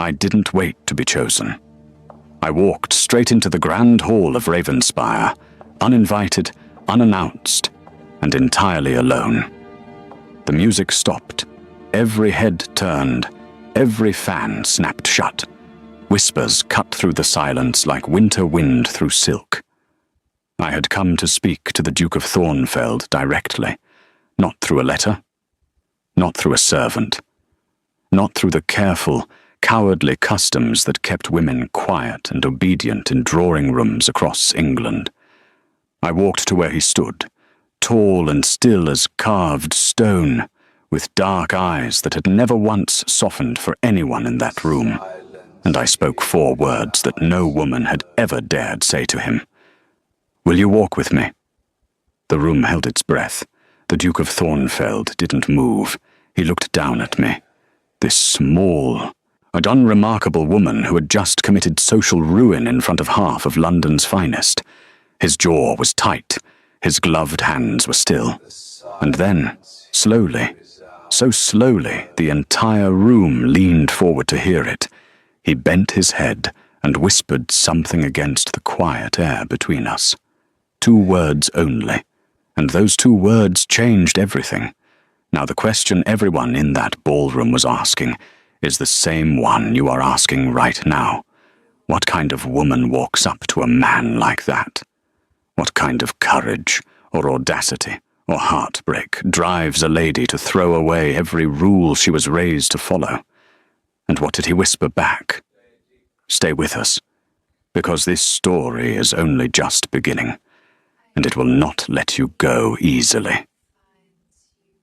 I didn't wait to be chosen. I walked straight into the grand hall of Ravenspire, uninvited, unannounced, and entirely alone. The music stopped. Every head turned. Every fan snapped shut. Whispers cut through the silence like winter wind through silk. I had come to speak to the Duke of Thornfeld directly, not through a letter, not through a servant, not through the careful, cowardly customs that kept women quiet and obedient in drawing rooms across England. I walked to where he stood, tall and still as carved stone, with dark eyes that had never once softened for anyone in that room, and I spoke 4 words that no woman had ever dared say to him. "Will you walk with me?" The room held its breath. The Duke of Thornfeld didn't move. He looked down at me. This small and unremarkable woman who had just committed social ruin in front of half of London's finest. His jaw was tight. His gloved hands were still. And then, slowly, so slowly the entire room leaned forward to hear it, he bent his head and whispered something against the quiet air between us. 2 words only, and those 2 words changed everything. Now the question everyone in that ballroom was asking is the same one you are asking right now. What kind of woman walks up to a man like that? What kind of courage, or audacity, or heartbreak drives a lady to throw away every rule she was raised to follow? And what did he whisper back? Stay with us, because this story is only just beginning, and it will not let you go easily.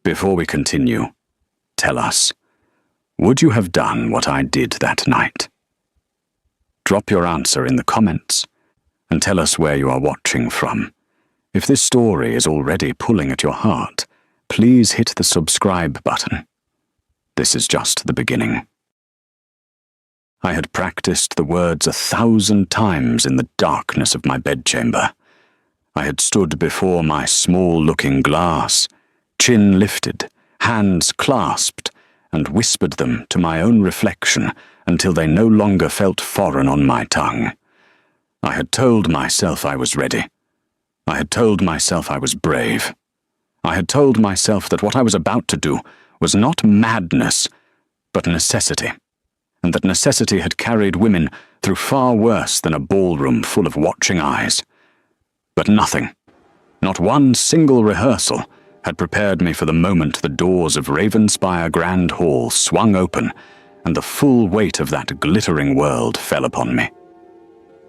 Before we continue, tell us, would you have done what I did that night? Drop your answer in the comments, and tell us where you are watching from. If this story is already pulling at your heart, please hit the subscribe button. This is just the beginning. I had practiced the words 1,000 times in the darkness of my bedchamber. I had stood before my small-looking glass, chin lifted, hands clasped, and whispered them to my own reflection until they no longer felt foreign on my tongue. I had told myself I was ready. I had told myself I was brave. I had told myself that what I was about to do was not madness, but necessity, and that necessity had carried women through far worse than a ballroom full of watching eyes. But nothing, not one single rehearsal, had prepared me for the moment the doors of Ravenspire Grand Hall swung open and the full weight of that glittering world fell upon me.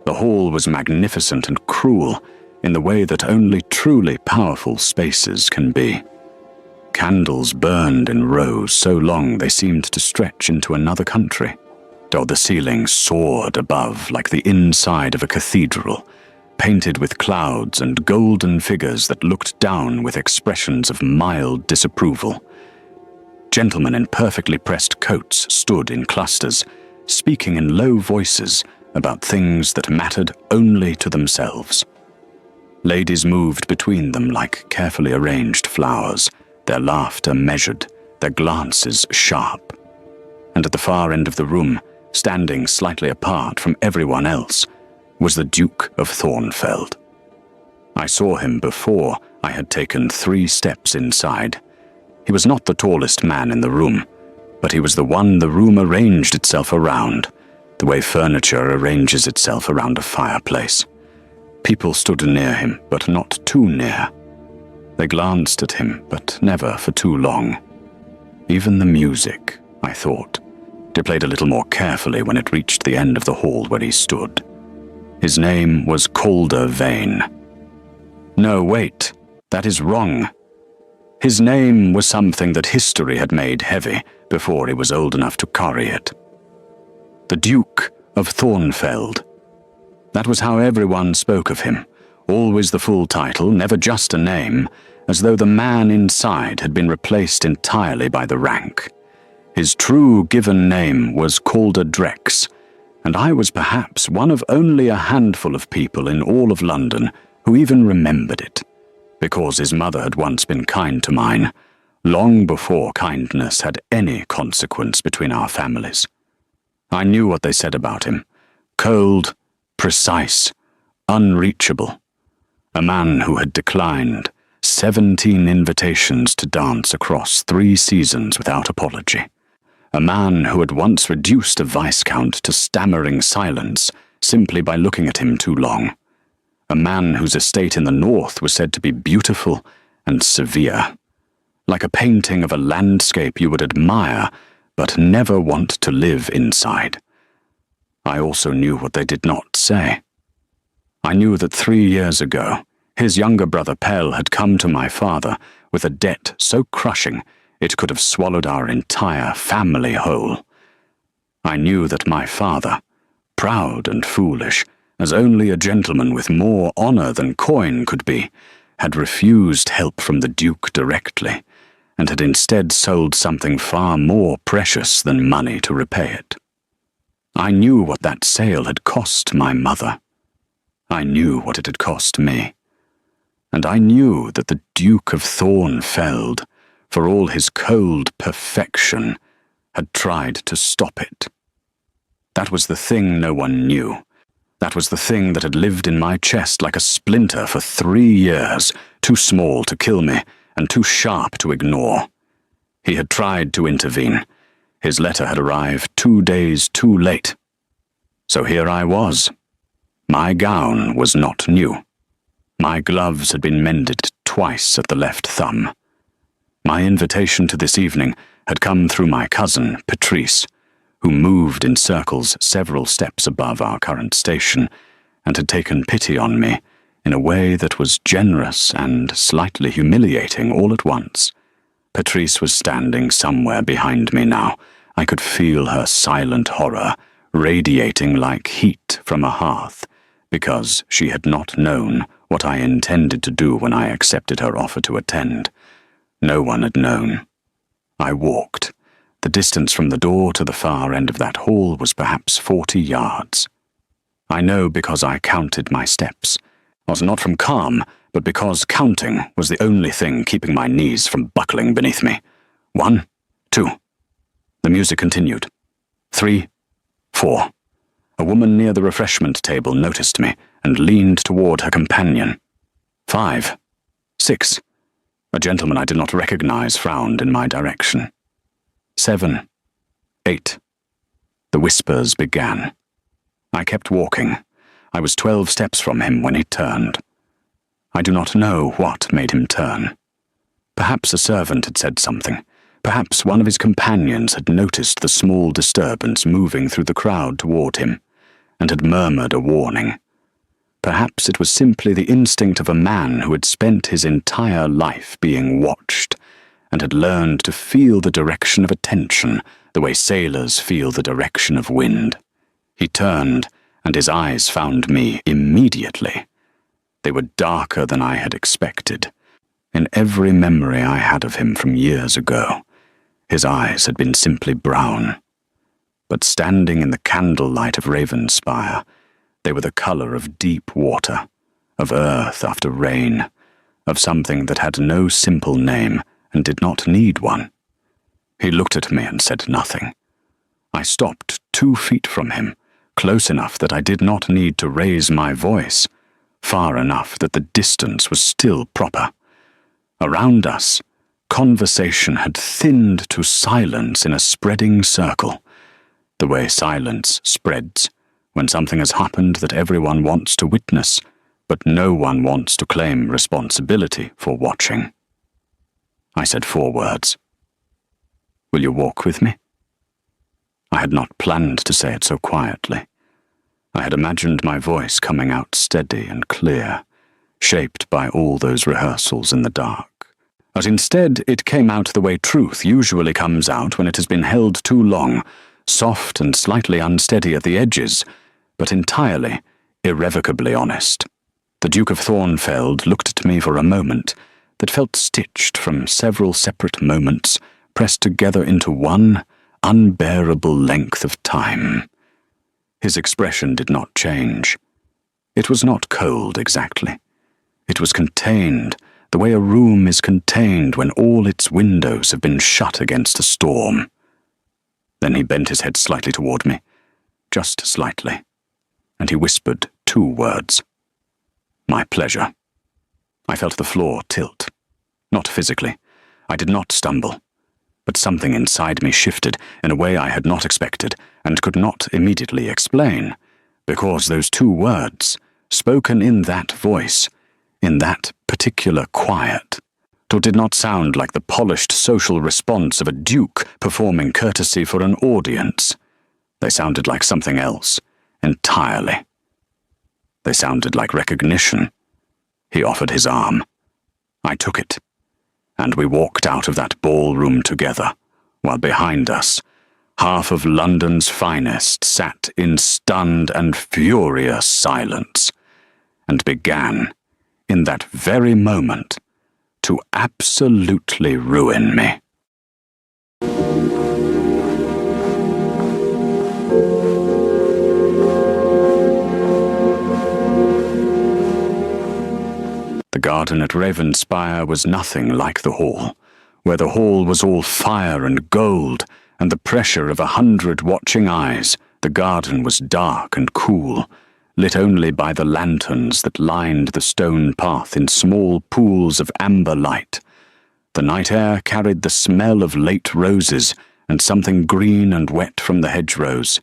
The hall was magnificent and cruel in the way that only truly powerful spaces can be. Candles burned in rows so long they seemed to stretch into another country, though the ceiling soared above like the inside of a cathedral, painted with clouds and golden figures that looked down with expressions of mild disapproval. Gentlemen in perfectly pressed coats stood in clusters, speaking in low voices about things that mattered only to themselves. Ladies moved between them like carefully arranged flowers, their laughter measured, their glances sharp. And at the far end of the room, standing slightly apart from everyone else, was the Duke of Thornfeld. I saw him before I had taken 3 steps inside. He was not the tallest man in the room, but he was the one the room arranged itself around, the way furniture arranges itself around a fireplace. People stood near him, but not too near. They glanced at him, but never for too long. Even the music, I thought, they played a little more carefully when it reached the end of the hall where he stood. His name was Calder Vane. No, wait, that is wrong. His name was something that history had made heavy before he was old enough to carry it. The Duke of Thornfeld. That was how everyone spoke of him, always the full title, never just a name, as though the man inside had been replaced entirely by the rank. His true given name was Calder Drex, and I was perhaps one of only a handful of people in all of London who even remembered it, because his mother had once been kind to mine, long before kindness had any consequence between our families. I knew what they said about him. Cold, precise, unreachable. A man who had declined 17 invitations to dance across 3 seasons without apology. A man who had once reduced a Viscount to stammering silence simply by looking at him too long. A man whose estate in the north was said to be beautiful and severe, like a painting of a landscape you would admire but never want to live inside. I also knew what they did not say. I knew that 3 years ago, his younger brother Pell had come to my father with a debt so crushing it could have swallowed our entire family whole. I knew that my father, proud and foolish, as only a gentleman with more honor than coin could be, had refused help from the Duke directly, and had instead sold something far more precious than money to repay it. I knew what that sale had cost my mother. I knew what it had cost me. And I knew that the Duke of Thornfeld, for all his cold perfection, had tried to stop it. That was the thing no one knew. That was the thing that had lived in my chest like a splinter for 3 years, too small to kill me and too sharp to ignore. He had tried to intervene. His letter had arrived 2 days too late. So here I was. My gown was not new. My gloves had been mended twice at the left thumb. My invitation to this evening had come through my cousin, Patrice, who moved in circles several steps above our current station, and had taken pity on me in a way that was generous and slightly humiliating all at once. Patrice was standing somewhere behind me now. I could feel her silent horror radiating like heat from a hearth, because she had not known what I intended to do when I accepted her offer to attend. No one had known. I walked. The distance from the door to the far end of that hall was perhaps 40 yards. I know because I counted my steps. Not from calm, but because counting was the only thing keeping my knees from buckling beneath me. 1, 2. The music continued. 3, 4. A woman near the refreshment table noticed me and leaned toward her companion. 5, 6. A gentleman I did not recognize frowned in my direction. 7, 8. The whispers began. I kept walking. I was 12 steps from him when he turned. I do not know what made him turn. Perhaps a servant had said something. Perhaps one of his companions had noticed the small disturbance moving through the crowd toward him, and had murmured a warning. Perhaps it was simply the instinct of a man who had spent his entire life being watched, and had learned to feel the direction of attention the way sailors feel the direction of wind. He turned, and his eyes found me immediately. They were darker than I had expected. In every memory I had of him from years ago, his eyes had been simply brown. But standing in the candlelight of Ravenspire, they were the color of deep water, of earth after rain, of something that had no simple name and did not need one. He looked at me and said nothing. I stopped 2 feet from him, close enough that I did not need to raise my voice, far enough that the distance was still proper. Around us, conversation had thinned to silence in a spreading circle, the way silence spreads when something has happened that everyone wants to witness, but no one wants to claim responsibility for watching. I said 4 words. Will you walk with me? I had not planned to say it so quietly. I had imagined my voice coming out steady and clear, shaped by all those rehearsals in the dark. But instead it came out the way truth usually comes out when it has been held too long, soft and slightly unsteady at the edges, but entirely, irrevocably honest. The Duke of Thornfeld looked at me for a moment that felt stitched from several separate moments, pressed together into one unbearable length of time. His expression did not change. It was not cold exactly. It was contained, the way a room is contained when all its windows have been shut against a storm. Then he bent his head slightly toward me, just slightly, and he whispered 2 words. My pleasure. I felt the floor tilt. Not physically. I did not stumble. But something inside me shifted in a way I had not expected and could not immediately explain, because those 2 words, spoken in that voice, in that particular quiet, did not sound like the polished social response of a duke performing courtesy for an audience. They sounded like something else, entirely. They sounded like recognition. He offered his arm. I took it, and we walked out of that ballroom together, while behind us, half of London's finest sat in stunned and furious silence, and began, in that very moment, to absolutely ruin me. The garden at Ravenspire was nothing like the hall, where the hall was all fire and gold, and the pressure of 100 watching eyes. The garden was dark and cool, lit only by the lanterns that lined the stone path in small pools of amber light. The night air carried the smell of late roses and something green and wet from the hedgerows.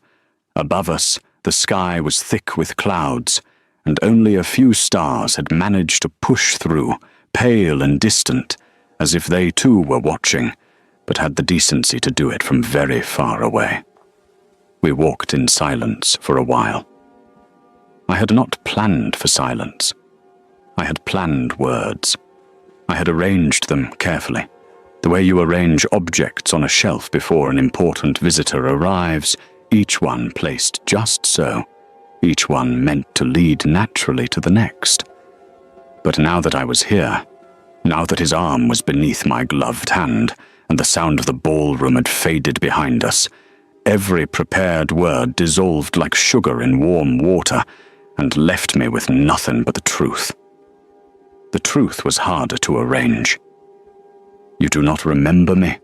Above us, the sky was thick with clouds, and only a few stars had managed to push through, pale and distant, as if they too were watching, but had the decency to do it from very far away. We walked in silence for a while. I had not planned for silence. I had planned words. I had arranged them carefully, the way you arrange objects on a shelf before an important visitor arrives, each one placed just so, each one meant to lead naturally to the next. But now that I was here, now that his arm was beneath my gloved hand, and the sound of the ballroom had faded behind us, every prepared word dissolved like sugar in warm water, and left me with nothing but the truth. The truth was harder to arrange. "You do not remember me?"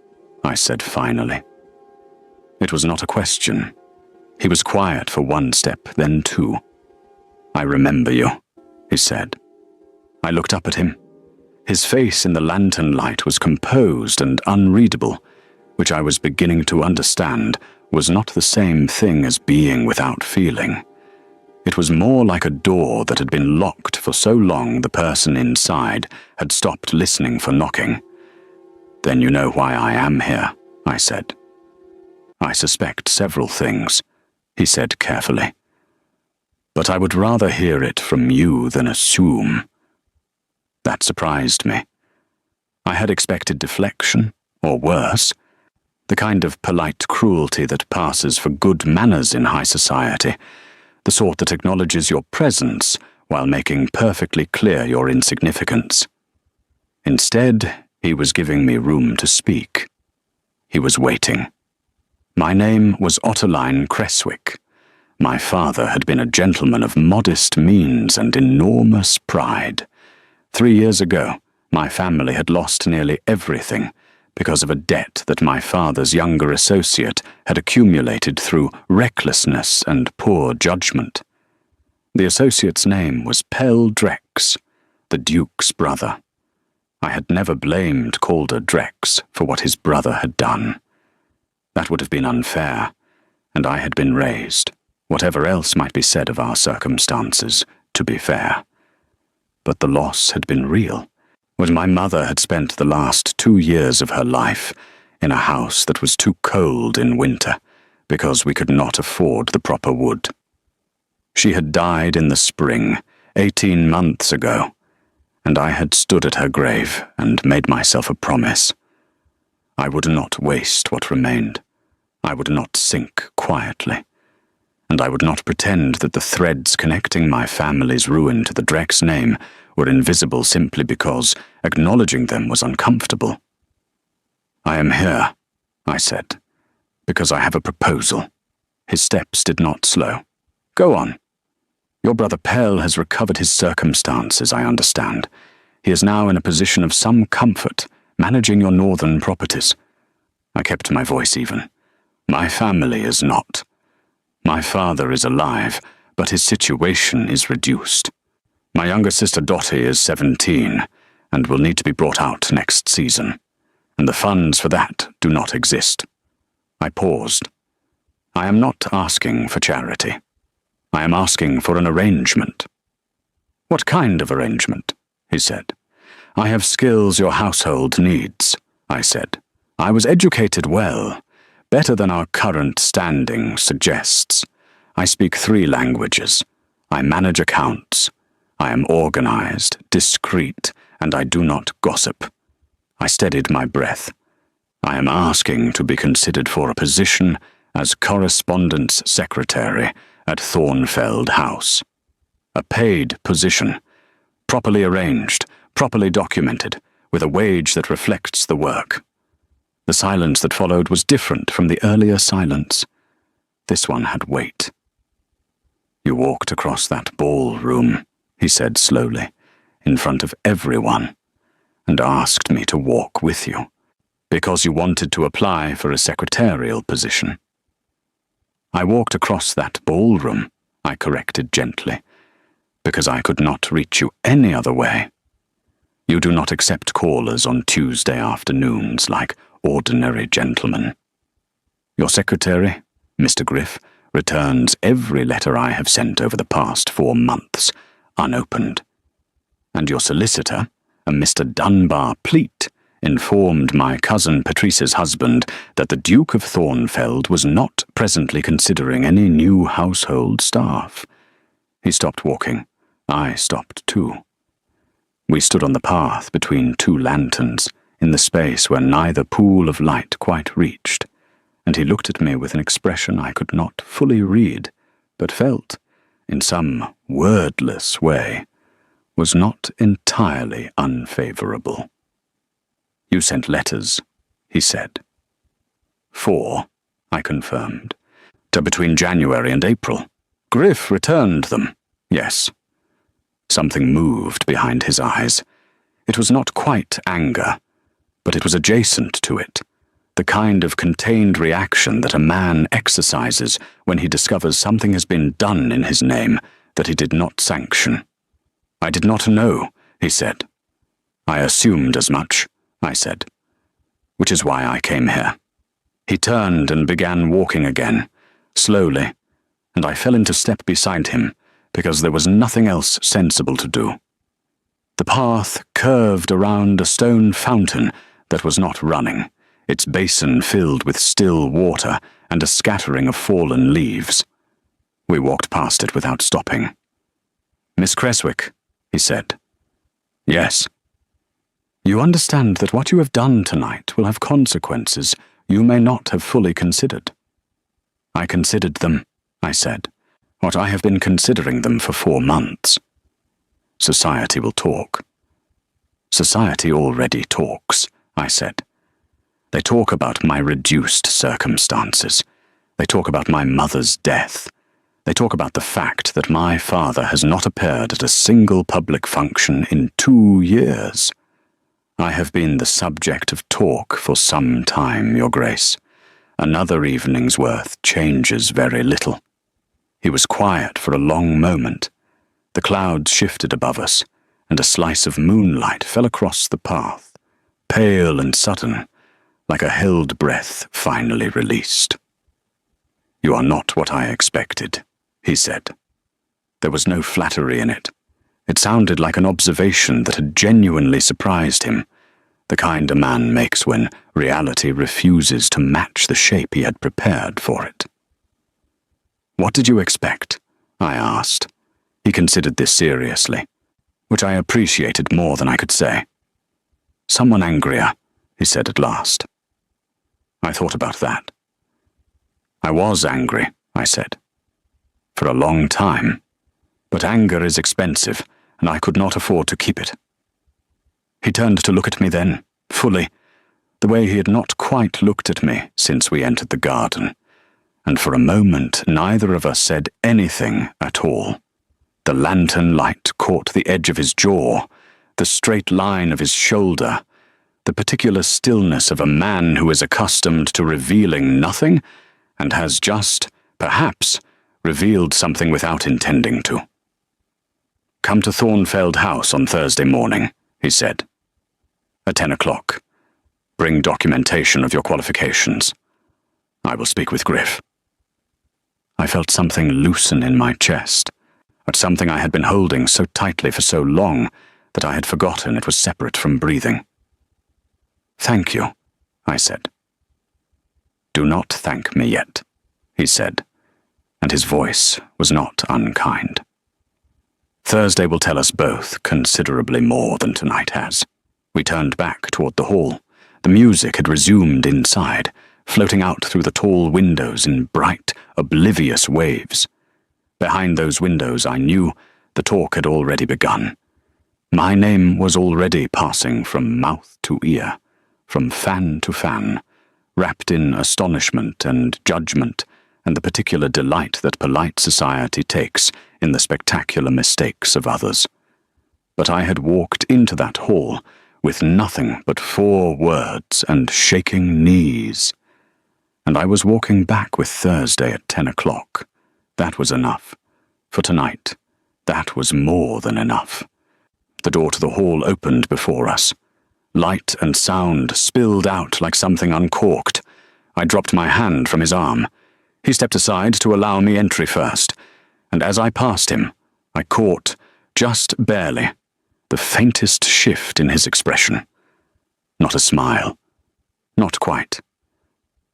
I said finally. It was not a question. He was quiet for 1 step, then 2. "I remember you," he said. I looked up at him. His face in the lantern light was composed and unreadable, which I was beginning to understand was not the same thing as being without feeling. It was more like a door that had been locked for so long the person inside had stopped listening for knocking. "Then you know why I am here," I said. "I suspect several things," he said carefully. "But I would rather hear it from you than assume." That surprised me. I had expected deflection, or worse, the kind of polite cruelty that passes for good manners in high society, the sort that acknowledges your presence while making perfectly clear your insignificance. Instead, he was giving me room to speak. He was waiting. My name was Ottoline Creswick. My father had been a gentleman of modest means and enormous pride. 3 years ago, my family had lost nearly everything because of a debt that my father's younger associate had accumulated through recklessness and poor judgment. The associate's name was Pell Drex, the Duke's brother. I had never blamed Calder Drex for what his brother had done. That would have been unfair, and I had been raised, whatever else might be said of our circumstances, to be fair. But the loss had been real, when my mother had spent the last 2 years of her life in a house that was too cold in winter because we could not afford the proper wood. She had died in the spring, 18 months ago, and I had stood at her grave and made myself a promise. I would not waste what remained. I would not sink quietly. And I would not pretend that the threads connecting my family's ruin to the Drex name were invisible simply because acknowledging them was uncomfortable. "I am here," I said, "because I have a proposal." His steps did not slow. "Go on. Your brother Pell has recovered his circumstances, I understand. He is now in a position of some comfort, managing your northern properties." I kept my voice even. "My family is not. My father is alive, but his situation is reduced. My younger sister Dottie is 17 and will need to be brought out next season, and the funds for that do not exist. I paused. I am not asking for charity. I am asking for an arrangement. What kind of arrangement? He said. I have skills your household needs, I said. I was educated well, better than our current standing suggests. I speak 3 languages. I manage accounts. I am organized, discreet, and I do not gossip. I steadied my breath. I am asking to be considered for a position as correspondence secretary at Thornfeld House. A paid position, properly arranged, properly documented, with a wage that reflects the work. The silence that followed was different from the earlier silence. This one had weight. You walked across that ballroom, he said slowly, in front of everyone, and asked me to walk with you, because you wanted to apply for a secretarial position. I walked across that ballroom, I corrected gently, because I could not reach you any other way. You do not accept callers on Tuesday afternoons like ordinary gentlemen. Your secretary, Mr. Griff, returns every letter I have sent over the past 4 months, unopened. And your solicitor, a Mr. Dunbar Pleat, informed my cousin Patrice's husband that the Duke of Thornfeld was not presently considering any new household staff. He stopped walking. I stopped too. We stood on the path between 2 lanterns, in the space where neither pool of light quite reached, and he looked at me with an expression I could not fully read, but felt, in some wordless way, was not entirely unfavorable. You sent letters, he said. 4, I confirmed. To between January and April. Griff returned them, yes. Something moved behind his eyes. It was not quite anger, but it was adjacent to it, the kind of contained reaction that a man exercises when he discovers something has been done in his name that he did not sanction. I did not know, he said. I assumed as much, I said, which is why I came here. He turned and began walking again, slowly, and I fell into step beside him because there was nothing else sensible to do. The path curved around a stone fountain that was not running, its basin filled with still water and a scattering of fallen leaves. We walked past it without stopping. Miss Creswick, he said. Yes. You understand that what you have done tonight will have consequences you may not have fully considered. I considered them, I said, what I have been considering them for 4 months. Society will talk. Society already talks, I said. They talk about my reduced circumstances. They talk about my mother's death. They talk about the fact that my father has not appeared at a single public function in 2 years. I have been the subject of talk for some time, Your Grace. Another evening's worth changes very little. He was quiet for a long moment. The clouds shifted above us, and a slice of moonlight fell across the path, pale and sudden, like a held breath finally released. You are not what I expected, he said. There was no flattery in it. It sounded like an observation that had genuinely surprised him, the kind a man makes when reality refuses to match the shape he had prepared for it. What did you expect? I asked. He considered this seriously, which I appreciated more than I could say. Someone angrier, he said at last. I thought about that. I was angry, I said. For a long time. But anger is expensive, and I could not afford to keep it. He turned to look at me then, fully, the way he had not quite looked at me since we entered the garden, and for a moment neither of us said anything at all. The lantern light caught the edge of his jaw, the straight line of his shoulder, the particular stillness of a man who is accustomed to revealing nothing and has just, perhaps, revealed something without intending to. "Come to Thornfeld House on Thursday morning," he said. "At 10 o'clock. Bring documentation of your qualifications. I will speak with Griff." I felt something loosen in my chest, but something I had been holding so tightly for so long that I had forgotten it was separate from breathing. "Thank you," I said. "Do not thank me yet," he said, and his voice was not unkind. "Thursday will tell us both considerably more than tonight has." We turned back toward the hall. The music had resumed inside, floating out through the tall windows in bright, oblivious waves. Behind those windows, I knew, the talk had already begun. My name was already passing from mouth to ear, from fan to fan, wrapped in astonishment and judgment and the particular delight that polite society takes in the spectacular mistakes of others. But I had walked into that hall with nothing but 4 words and shaking knees. And I was walking back with Thursday at 10 o'clock. That was enough. For tonight, that was more than enough. The door to the hall opened before us. Light and sound spilled out like something uncorked. I dropped my hand from his arm. He stepped aside to allow me entry first, and as I passed him, I caught, just barely, the faintest shift in his expression. Not a smile. Not quite.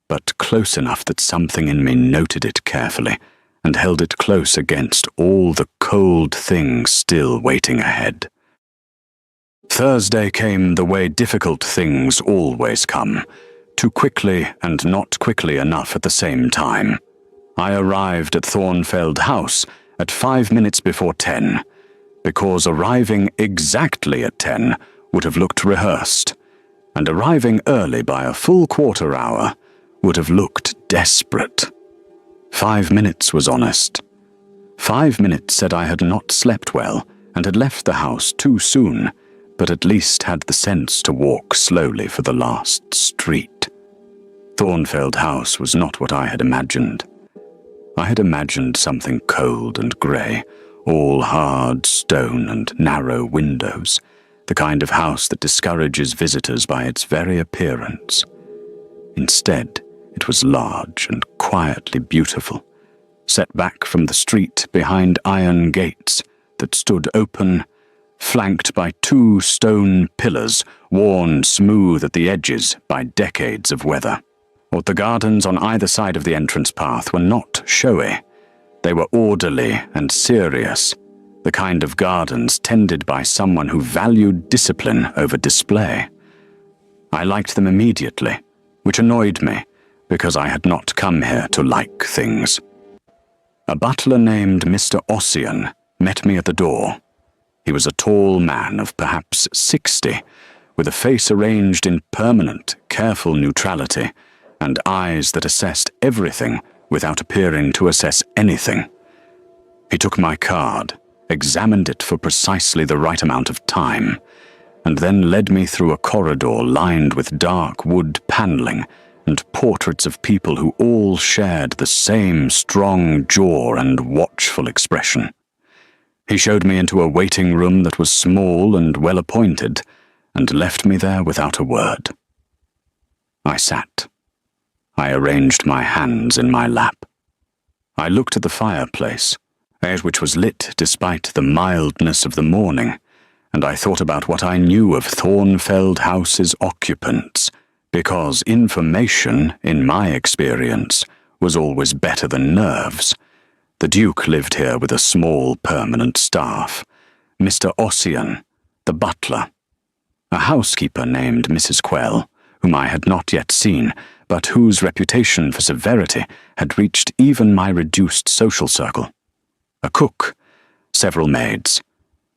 But close enough that something in me noted it carefully and held it close against all the cold things still waiting ahead. Thursday came the way difficult things always come, too quickly and not quickly enough at the same time. I arrived at Thornfeld House at 5 minutes before 10, because arriving exactly at 10 would have looked rehearsed, and arriving early by a full quarter hour would have looked desperate. 5 minutes was honest. 5 minutes said I had not slept well and had left the house too soon, but at least had the sense to walk slowly for the last street. Thornfeld House was not what I had imagined. I had imagined something cold and grey, all hard stone and narrow windows, the kind of house that discourages visitors by its very appearance. Instead, it was large and quietly beautiful, set back from the street behind iron gates that stood open, flanked by 2 stone pillars worn smooth at the edges by decades of weather. But the gardens on either side of the entrance path were not showy. They were orderly and serious, the kind of gardens tended by someone who valued discipline over display. I liked them immediately, which annoyed me, because I had not come here to like things. A butler named Mr. Ossian met me at the door. He was a tall man of perhaps 60, with a face arranged in permanent, careful neutrality, and eyes that assessed everything without appearing to assess anything. He took my card, examined it for precisely the right amount of time, and then led me through a corridor lined with dark wood paneling and portraits of people who all shared the same strong jaw and watchful expression. He showed me into a waiting room that was small and well-appointed, and left me there without a word. I sat. I arranged my hands in my lap. I looked at the fireplace, which was lit despite the mildness of the morning, and I thought about what I knew of Thornfeld House's occupants, because information, in my experience, was always better than nerves. The Duke lived here with a small permanent staff, Mr. Ossian, the butler, a housekeeper named Mrs. Quell, whom I had not yet seen, but whose reputation for severity had reached even my reduced social circle, a cook, several maids,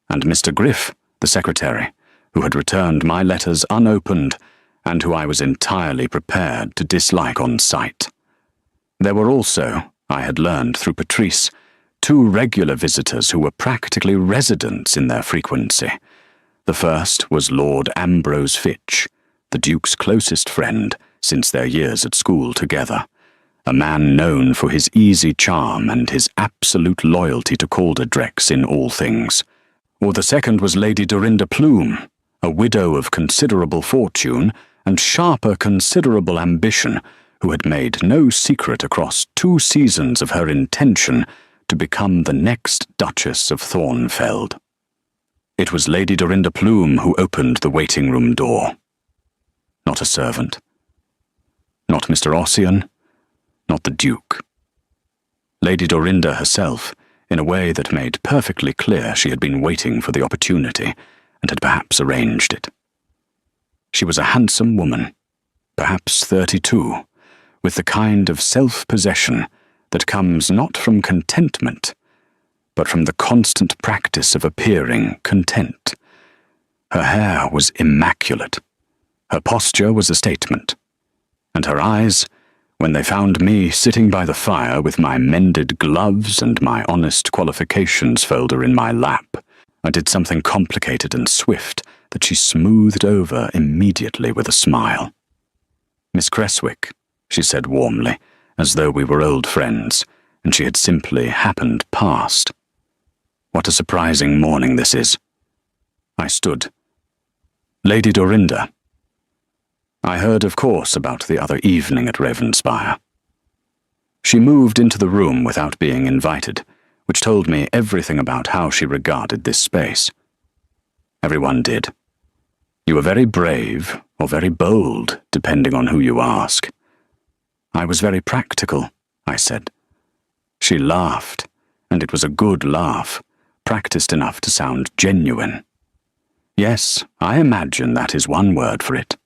and Mr. Griff, the secretary, who had returned my letters unopened and who I was entirely prepared to dislike on sight. There were also, I had learned through Patrice, 2 regular visitors who were practically residents in their frequency. The first was Lord Ambrose Fitch, the Duke's closest friend since their years at school together, a man known for his easy charm and his absolute loyalty to Calder Drex in all things. Or the second was Lady Dorinda Plume, a widow of considerable fortune and sharper considerable ambition, who had made no secret across 2 seasons of her intention to become the next Duchess of Thornfeld. It was Lady Dorinda Plume who opened the waiting-room door. Not a servant. Not Mr. Ossian. Not the Duke. Lady Dorinda herself, in a way that made perfectly clear she had been waiting for the opportunity and had perhaps arranged it. She was a handsome woman, perhaps 32, with the kind of self-possession that comes not from contentment, but from the constant practice of appearing content. Her hair was immaculate. Her posture was a statement. And her eyes, when they found me sitting by the fire with my mended gloves and my honest qualifications folder in my lap, I did something complicated and swift that she smoothed over immediately with a smile. "Miss Creswick," she said warmly, as though we were old friends, and she had simply happened past. "What a surprising morning this is." I stood. "Lady Dorinda." I heard, of course, about the other evening at Ravenspire. She moved into the room without being invited, which told me everything about how she regarded this space. Everyone did. You were very brave or very bold, depending on who you ask. I was very practical, I said. She laughed, and it was a good laugh, practiced enough to sound genuine. Yes, I imagine that is one word for it.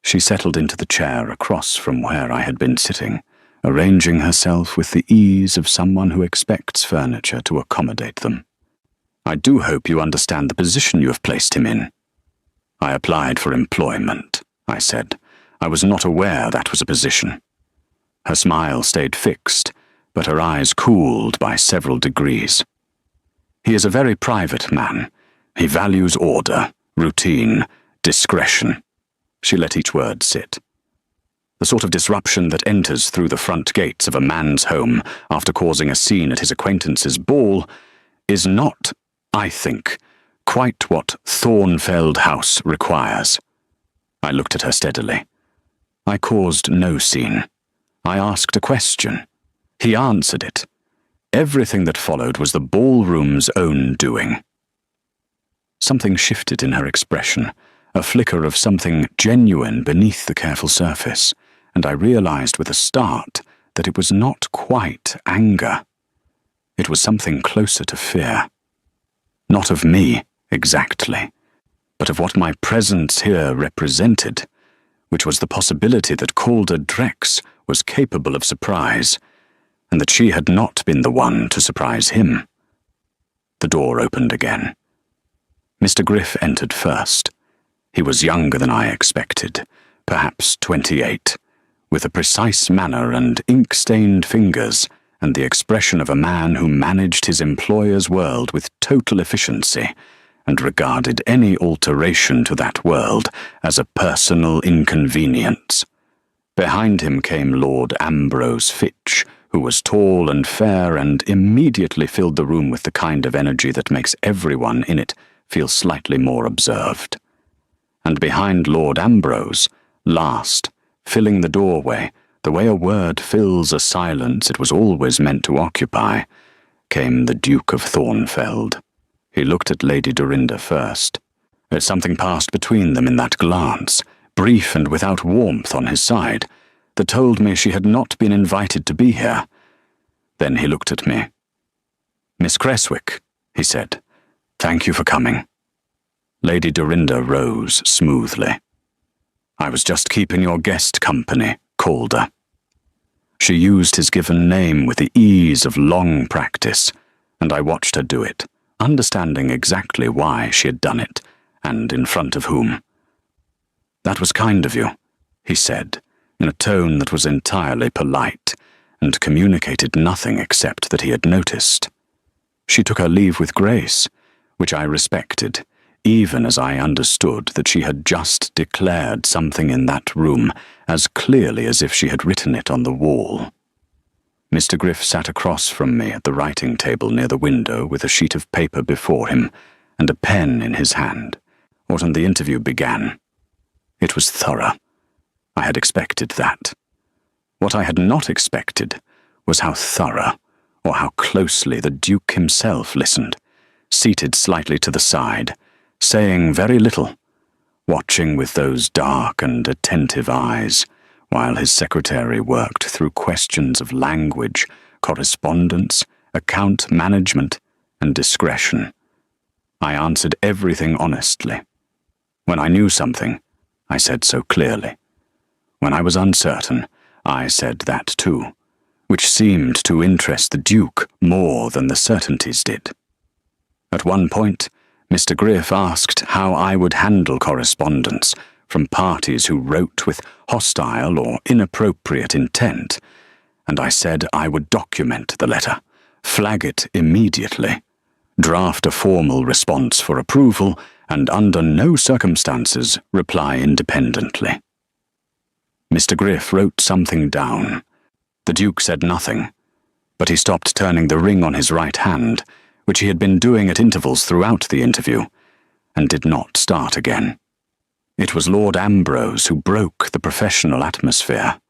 She settled into the chair across from where I had been sitting, arranging herself with the ease of someone who expects furniture to accommodate them. "I do hope you understand the position you have placed him in." "I applied for employment," I said. "I was not aware that was a position." Her smile stayed fixed, but her eyes cooled by several degrees. "He is a very private man. He values order, routine, discretion." She let each word sit. "The sort of disruption that enters through the front gates of a man's home after causing a scene at his acquaintance's ball is not, I think, quite what Thornfeld House requires." I looked at her steadily. I caused no scene. I asked a question. He answered it. Everything that followed was the ballroom's own doing. Something shifted in her expression, a flicker of something genuine beneath the careful surface, and I realized with a start that it was not quite anger. It was something closer to fear. Not of me, exactly, but of what my presence here represented, which was the possibility that Calder Drex was capable of surprise, and that she had not been the one to surprise him. The door opened again. Mr. Griff entered first. He was younger than I expected, perhaps 28, with a precise manner and ink-stained fingers, and the expression of a man who managed his employer's world with total efficiency, and regarded any alteration to that world as a personal inconvenience. Behind him came Lord Ambrose Fitch, who was tall and fair and immediately filled the room with the kind of energy that makes everyone in it feel slightly more observed. And behind Lord Ambrose, last, filling the doorway, the way a word fills a silence it was always meant to occupy, came the Duke of Thornfeld. He looked at Lady Dorinda first. Something passed between them in that glance, brief and without warmth on his side, that told me she had not been invited to be here. Then he looked at me. "Miss Creswick," he said, "thank you for coming." Lady Dorinda rose smoothly. "I was just keeping your guest company, Calder." She used his given name with the ease of long practice, and I watched her do it, understanding exactly why she had done it, and in front of whom. "That was kind of you," he said, in a tone that was entirely polite, and communicated nothing except that he had noticed. She took her leave with grace, which I respected, even as I understood that she had just declared something in that room as clearly as if she had written it on the wall. Mr. Griff sat across from me at the writing table near the window with a sheet of paper before him and a pen in his hand, and the interview began. It was thorough. I had expected that. What I had not expected was how thorough, or how closely the Duke himself listened, seated slightly to the side, saying very little, watching with those dark and attentive eyes, while his secretary worked through questions of language, correspondence, account management, and discretion. I answered everything honestly. When I knew something, I said so clearly. When I was uncertain, I said that too, which seemed to interest the Duke more than the certainties did. At one point, Mr. Griff asked how I would handle correspondence from parties who wrote with hostile or inappropriate intent, and I said I would document the letter, flag it immediately, draft a formal response for approval, and under no circumstances reply independently. Mr. Griff wrote something down. The Duke said nothing, but he stopped turning the ring on his right hand, which he had been doing at intervals throughout the interview, and did not start again. It was Lord Ambrose who broke the professional atmosphere.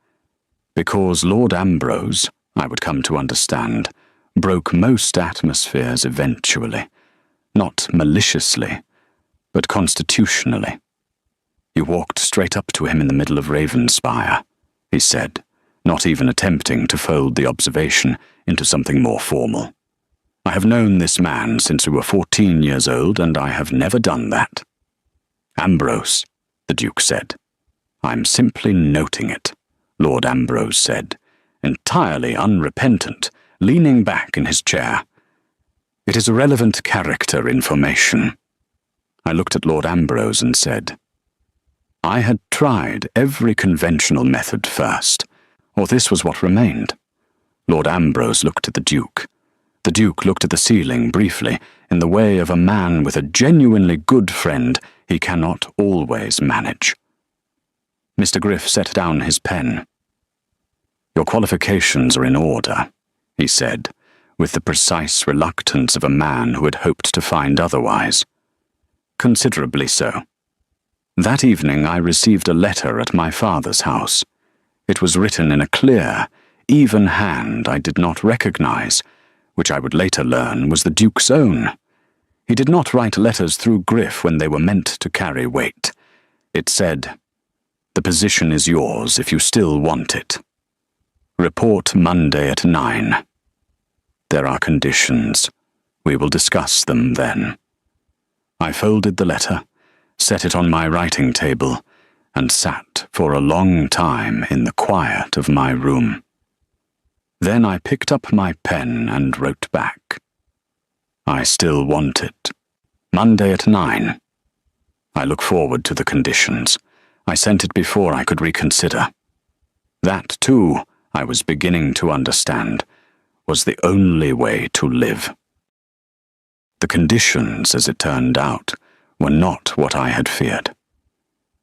Because Lord Ambrose, I would come to understand, broke most atmospheres eventually, not maliciously, but constitutionally. He walked straight up to him in the middle of Ravenspire, he said, not even attempting to fold the observation into something more formal. I have known this man since we were 14 years old, and I have never done that. Ambrose, the Duke said. I'm simply noting it, Lord Ambrose said, entirely unrepentant, leaning back in his chair. It is irrelevant character information. I looked at Lord Ambrose and said, I had tried every conventional method first, or this was what remained. Lord Ambrose looked at the Duke. The Duke looked at the ceiling briefly, in the way of a man with a genuinely good friend he cannot always manage. Mr. Griff set down his pen. Your qualifications are in order, he said, with the precise reluctance of a man who had hoped to find otherwise. Considerably so. That evening I received a letter at my father's house. It was written in a clear, even hand I did not recognize, which I would later learn was the Duke's own. He did not write letters through Griff when they were meant to carry weight. It said, The position is yours if you still want it. Report Monday at 9. There are conditions. We will discuss them then. I folded the letter, set it on my writing table, and sat for a long time in the quiet of my room. Then I picked up my pen and wrote back. I still want it. Monday at 9. I look forward to the conditions. I sent it before I could reconsider. That, too, I was beginning to understand, was the only way to live. The conditions, as it turned out, were not what I had feared.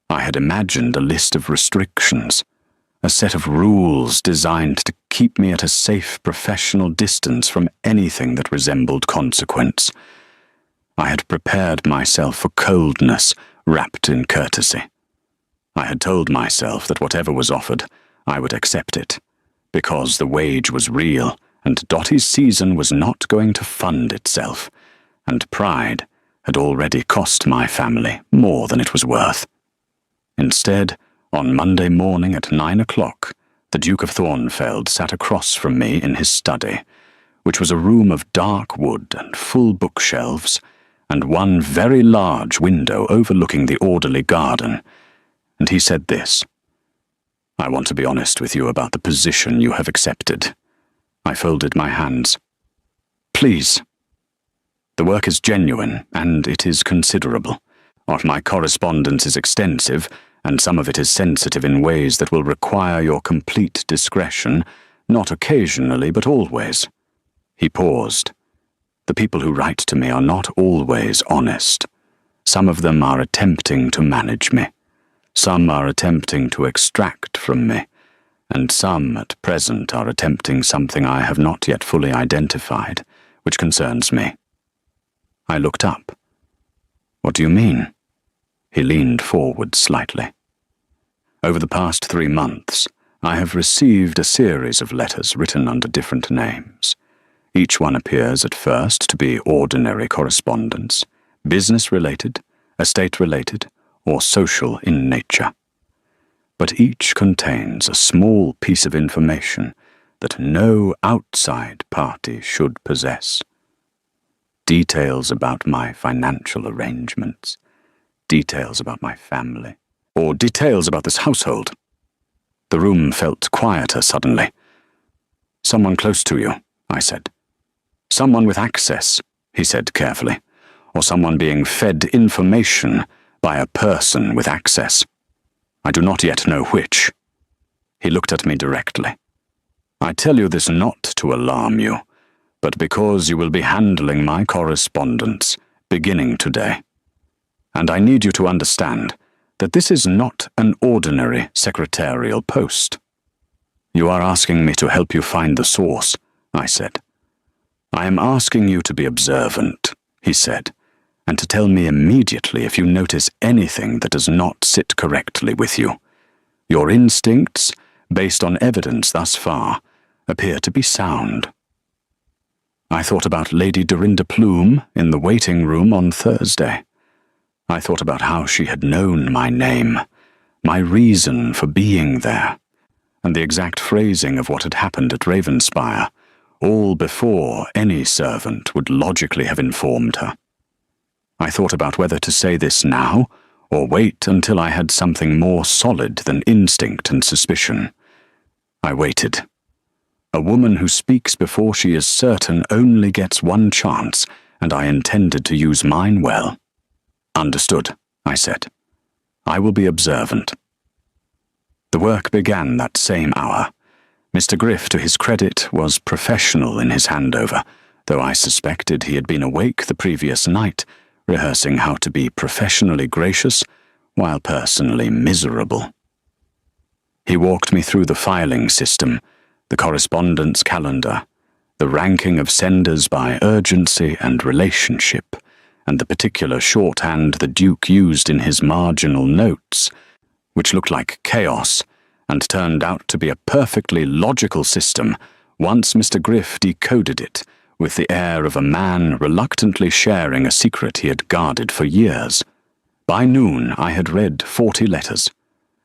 I had imagined a list of restrictions, a set of rules designed to keep me at a safe professional distance from anything that resembled consequence. I had prepared myself for coldness wrapped in courtesy. I had told myself that whatever was offered, I would accept it, because the wage was real and Dottie's season was not going to fund itself, and pride had already cost my family more than it was worth. Instead, on Monday morning at 9 o'clock, the Duke of Thornfeld sat across from me in his study, which was a room of dark wood and full bookshelves, and one very large window overlooking the orderly garden, and he said this, I want to be honest with you about the position you have accepted. I folded my hands. Please. The work is genuine, and it is considerable. My correspondence is extensive, and some of it is sensitive in ways that will require your complete discretion, not occasionally, but always. He paused. The people who write to me are not always honest. Some of them are attempting to manage me. Some are attempting to extract from me, and some at present are attempting something I have not yet fully identified, which concerns me. I looked up. What do you mean? He leaned forward slightly. Over the past 3 months, I have received a series of letters written under different names. Each one appears at first to be ordinary correspondence, business-related, estate-related, or social in nature. But each contains a small piece of information that no outside party should possess. Details about my financial arrangements, details about my family, or details about this household. The room felt quieter suddenly. Someone close to you, I said. Someone with access, he said carefully, or someone being fed information by a person with access. I do not yet know which. He looked at me directly. I tell you this not to alarm you, but because you will be handling my correspondence beginning today. And I need you to understand that this is not an ordinary secretarial post. You are asking me to help you find the source, I said. I am asking you to be observant, he said, and to tell me immediately if you notice anything that does not sit correctly with you. Your instincts, based on evidence thus far, appear to be sound. I thought about Lady Dorinda Plume in the waiting room on Thursday. I thought about how she had known my name, my reason for being there, and the exact phrasing of what had happened at Ravenspire, all before any servant would logically have informed her. I thought about whether to say this now, or wait until I had something more solid than instinct and suspicion. I waited. A woman who speaks before she is certain only gets one chance, and I intended to use mine well. Understood, I said. I will be observant. The work began that same hour. Mr. Griff, to his credit, was professional in his handover, though I suspected he had been awake the previous night, rehearsing how to be professionally gracious while personally miserable. He walked me through the filing system, the correspondence calendar, the ranking of senders by urgency and relationship, and the particular shorthand the Duke used in his marginal notes, which looked like chaos and turned out to be a perfectly logical system once Mr. Griff decoded it with the air of a man reluctantly sharing a secret he had guarded for years. By noon I had read 40 letters.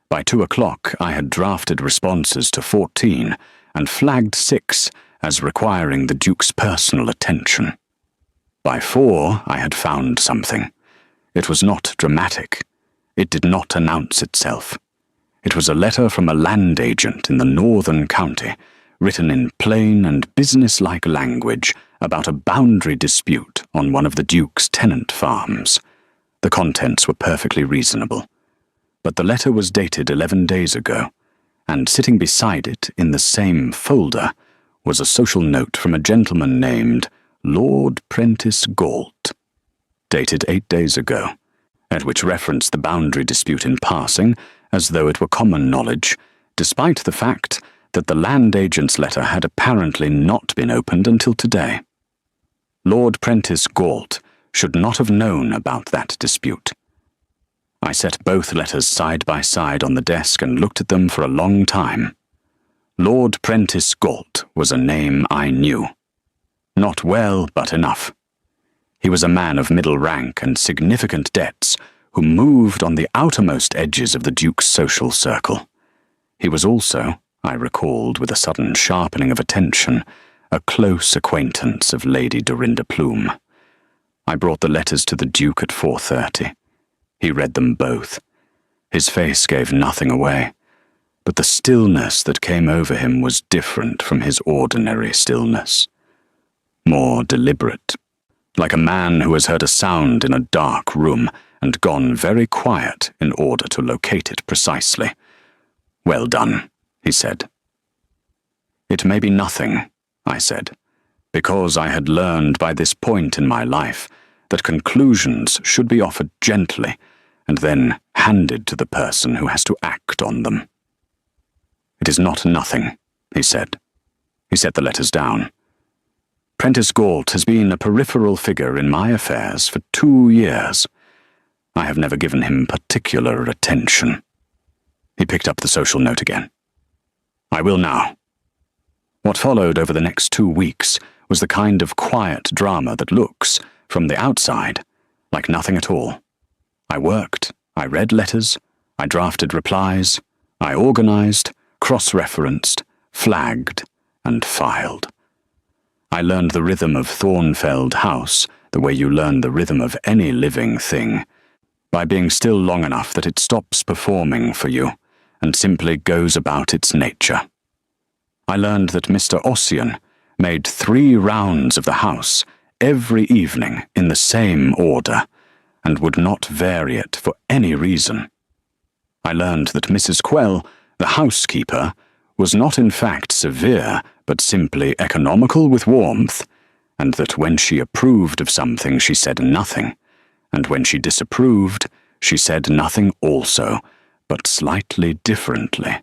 By 2 o'clock I had drafted responses to 14 and flagged 6 as requiring the Duke's personal attention. By 4 I had found something. It was not dramatic. It did not announce itself. It was a letter from a land agent in the northern county, written in plain and business-like language about a boundary dispute on one of the Duke's tenant farms. The contents were perfectly reasonable. But the letter was dated 11 days ago, and sitting beside it in the same folder was a social note from a gentleman named Lord Prentice Galt, dated 8 days ago, at which referenced the boundary dispute in passing as though it were common knowledge, despite the fact that the land agent's letter had apparently not been opened until today. Lord Prentice Galt should not have known about that dispute. I set both letters side by side on the desk and looked at them for a long time. Lord Prentice Galt was a name I knew. Not well, but enough. He was a man of middle rank and significant debts who moved on the outermost edges of the Duke's social circle. He was also, I recalled with a sudden sharpening of attention, a close acquaintance of Lady Dorinda Plume. I brought the letters to the Duke at 4:30. He read them both. His face gave nothing away, but the stillness that came over him was different from his ordinary stillness. More deliberate, like a man who has heard a sound in a dark room and gone very quiet in order to locate it precisely. "Well done," he said. "It may be nothing," I said, because I had learned by this point in my life that conclusions should be offered gently and then handed to the person who has to act on them. "It is not nothing," he said. He set the letters down. "Prentice Galt has been a peripheral figure in my affairs for 2 years. I have never given him particular attention." He picked up the social note again. "I will now." What followed over the next 2 weeks was the kind of quiet drama that looks, from the outside, like nothing at all. I worked, I read letters, I drafted replies, I organized, cross-referenced, flagged, and filed. I learned the rhythm of Thornfeld House the way you learn the rhythm of any living thing, by being still long enough that it stops performing for you and simply goes about its nature. I learned that Mr. Ossian made 3 rounds of the house every evening in the same order, and would not vary it for any reason. I learned that Mrs. Quell, the housekeeper, was not in fact severe, but simply economical with warmth, and that when she approved of something she said nothing, and when she disapproved she said nothing also, but slightly differently.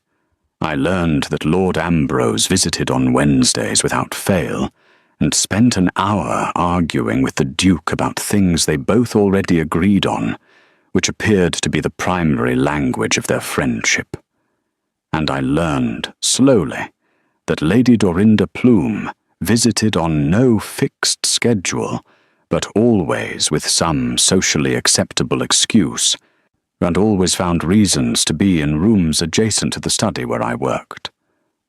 I learned that Lord Ambrose visited on Wednesdays without fail, and spent an hour arguing with the Duke about things they both already agreed on, which appeared to be the primary language of their friendship. And I learned, slowly, that Lady Dorinda Plume visited on no fixed schedule, but always with some socially acceptable excuse, and always found reasons to be in rooms adjacent to the study where I worked.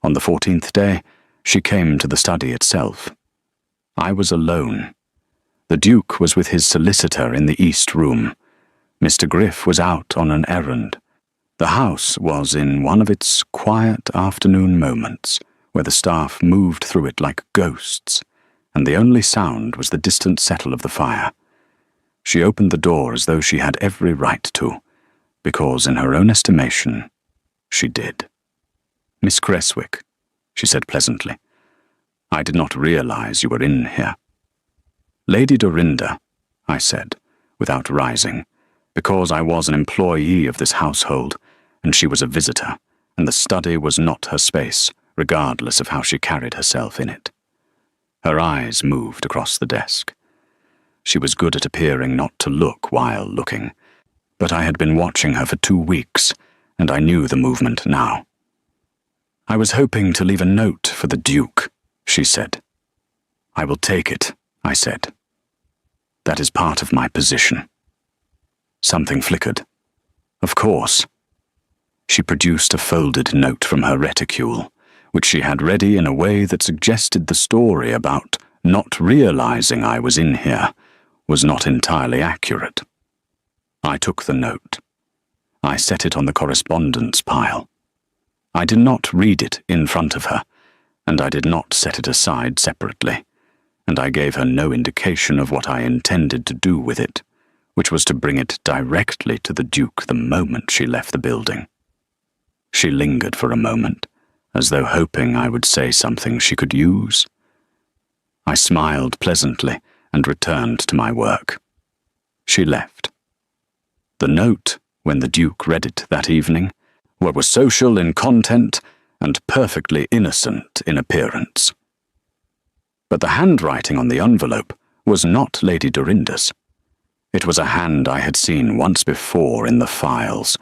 On the 14th day, she came to the study itself. I was alone. The Duke was with his solicitor in the East Room. Mr. Griff was out on an errand. The house was in one of its quiet afternoon moments, where the staff moved through it like ghosts, and the only sound was the distant settle of the fire. She opened the door as though she had every right to, because in her own estimation, she did. "Miss Creswick," she said pleasantly, "I did not realize you were in here." "Lady Dorinda," I said, without rising, because I was an employee of this household, and she was a visitor, and the study was not her space, regardless of how she carried herself in it. Her eyes moved across the desk. She was good at appearing not to look while looking, but I had been watching her for 2 weeks, and I knew the movement now. "I was hoping to leave a note for the Duke," she said. "I will take it," I said. "That is part of my position." Something flickered. "Of course." She produced a folded note from her reticule, which she had ready in a way that suggested the story about not realizing I was in here was not entirely accurate. I took the note. I set it on the correspondence pile. I did not read it in front of her, and I did not set it aside separately, and I gave her no indication of what I intended to do with it, which was to bring it directly to the Duke the moment she left the building. She lingered for a moment, as though hoping I would say something she could use. I smiled pleasantly and returned to my work. She left. The note, when the Duke read it that evening, was social in content and perfectly innocent in appearance. But the handwriting on the envelope was not Lady Dorinda's. It was a hand I had seen once before in the files,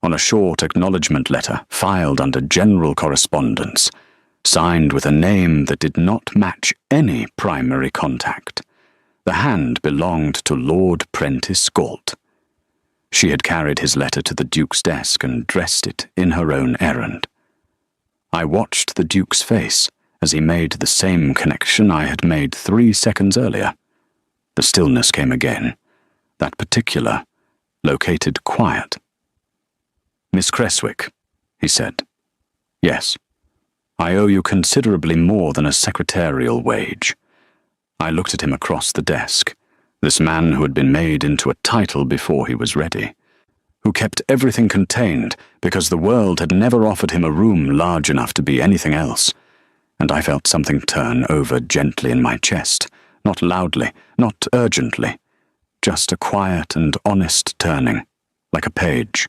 on a short acknowledgement letter filed under general correspondence, signed with a name that did not match any primary contact. The hand belonged to Lord Prentice Galt. She had carried his letter to the Duke's desk and dressed it in her own errand. I watched the Duke's face as he made the same connection I had made 3 seconds earlier. The stillness came again, that particular, located quiet. "Miss Creswick," he said. "Yes, I owe you considerably more than a secretarial wage." I looked at him across the desk, this man who had been made into a title before he was ready, who kept everything contained because the world had never offered him a room large enough to be anything else, and I felt something turn over gently in my chest, not loudly, not urgently, just a quiet and honest turning, like a page.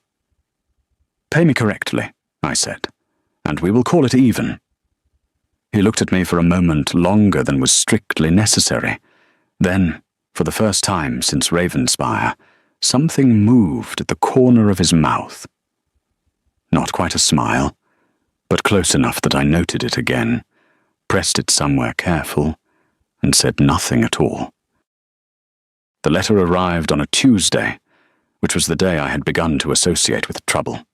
"Pay me correctly," I said, "and we will call it even." He looked at me for a moment longer than was strictly necessary. Then, for the first time since Ravenspire, something moved at the corner of his mouth. Not quite a smile, but close enough that I noted it again, pressed it somewhere careful, and said nothing at all. The letter arrived on a Tuesday, which was the day I had begun to associate with trouble.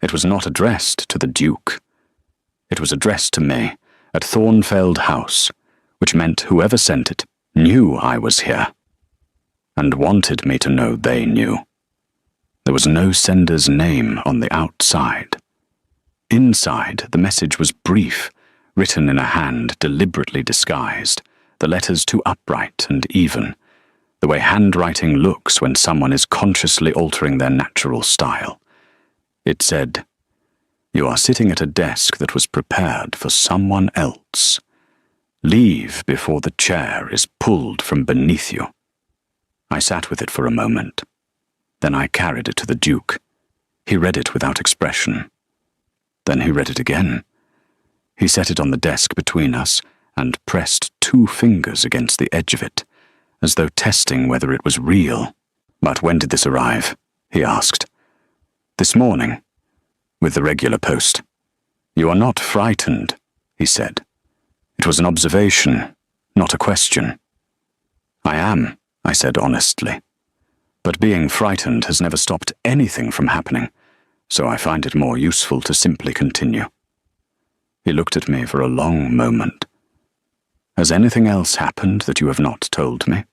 It was not addressed to the Duke. It was addressed to me at Thornfeld House, which meant whoever sent it knew I was here, and wanted me to know they knew. There was no sender's name on the outside. Inside, the message was brief, written in a hand deliberately disguised, the letters too upright and even, the way handwriting looks when someone is consciously altering their natural style. It said, "You are sitting at a desk that was prepared for someone else. Leave before the chair is pulled from beneath you." I sat with it for a moment. Then I carried it to the Duke. He read it without expression. Then he read it again. He set it on the desk between us and pressed 2 fingers against the edge of it, as though testing whether it was real. "But when did this arrive?" he asked. "This morning, with the regular post." "You are not frightened," he said. It was an observation, not a question. "I am," I said honestly. "But being frightened has never stopped anything from happening, so I find it more useful to simply continue." He looked at me for a long moment. "Has anything else happened that you have not told me?"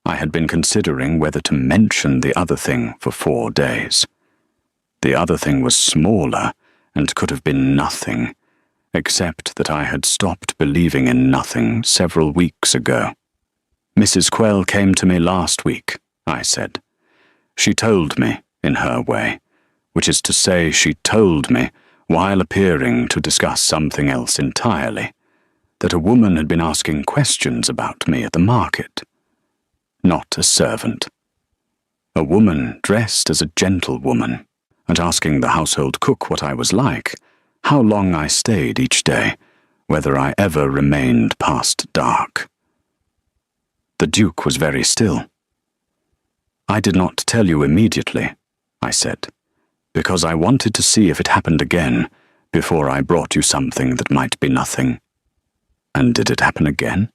I had been considering whether to mention the other thing for 4 days. The other thing was smaller and could have been nothing, except that I had stopped believing in nothing several weeks ago. "Mrs. Quell came to me last week," I said. "She told me, in her way, which is to say she told me, while appearing to discuss something else entirely, that a woman had been asking questions about me at the market. Not a servant. A woman dressed as a gentlewoman, and asking the household cook what I was like, how long I stayed each day, whether I ever remained past dark." The Duke was very still. "I did not tell you immediately," I said, "because I wanted to see if it happened again before I brought you something that might be nothing." "And did it happen again?"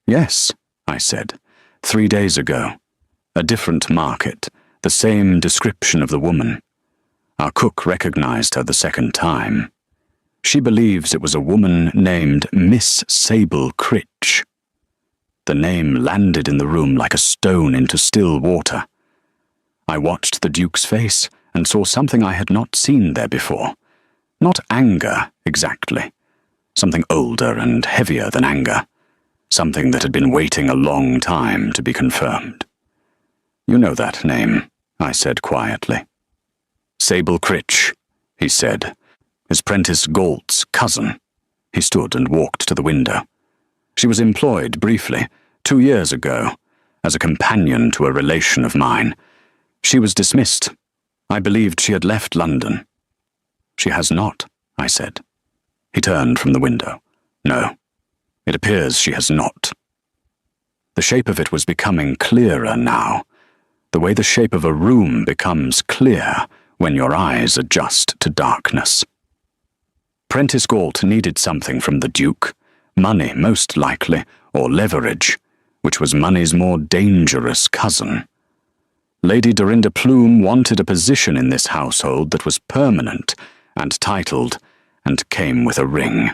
"Yes," I said, 3 days ago. A different market, the same description of the woman. Our cook recognized her the second time. She believes it was a woman named Miss Sable Critch. The name landed in the room like a stone into still water. I watched the Duke's face and saw something I had not seen there before. Not anger, exactly. Something older and heavier than anger. Something that had been waiting a long time to be confirmed. "You know that name," I said quietly. "Sable Critch," he said, "is Prentice Galt's cousin." He stood and walked to the window. "She was employed briefly, 2 years ago, as a companion to a relation of mine. She was dismissed. I believed she had left London." "She has not," I said. He turned from the window. "No, it appears she has not." The shape of it was becoming clearer now, the way the shape of a room becomes clear when your eyes adjust to darkness. Prentice Galt needed something from the Duke, money most likely, or leverage, which was money's more dangerous cousin. Lady Dorinda Plume wanted a position in this household that was permanent and titled, and came with a ring.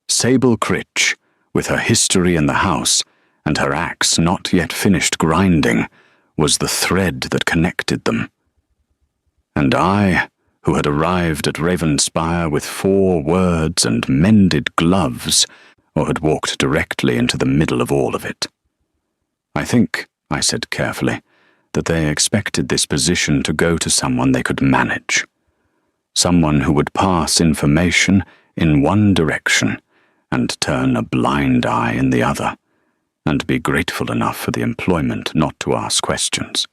Sable Critch, with her history in the house and her axe not yet finished grinding, was the thread that connected them. And I, who had arrived at Ravenspire with 4 words and mended gloves, or had walked directly into the middle of all of it. "I think," I said carefully, "that they expected this position to go to someone they could manage. Someone who would pass information in one direction and turn a blind eye in the other, and be grateful enough for the employment not to ask questions.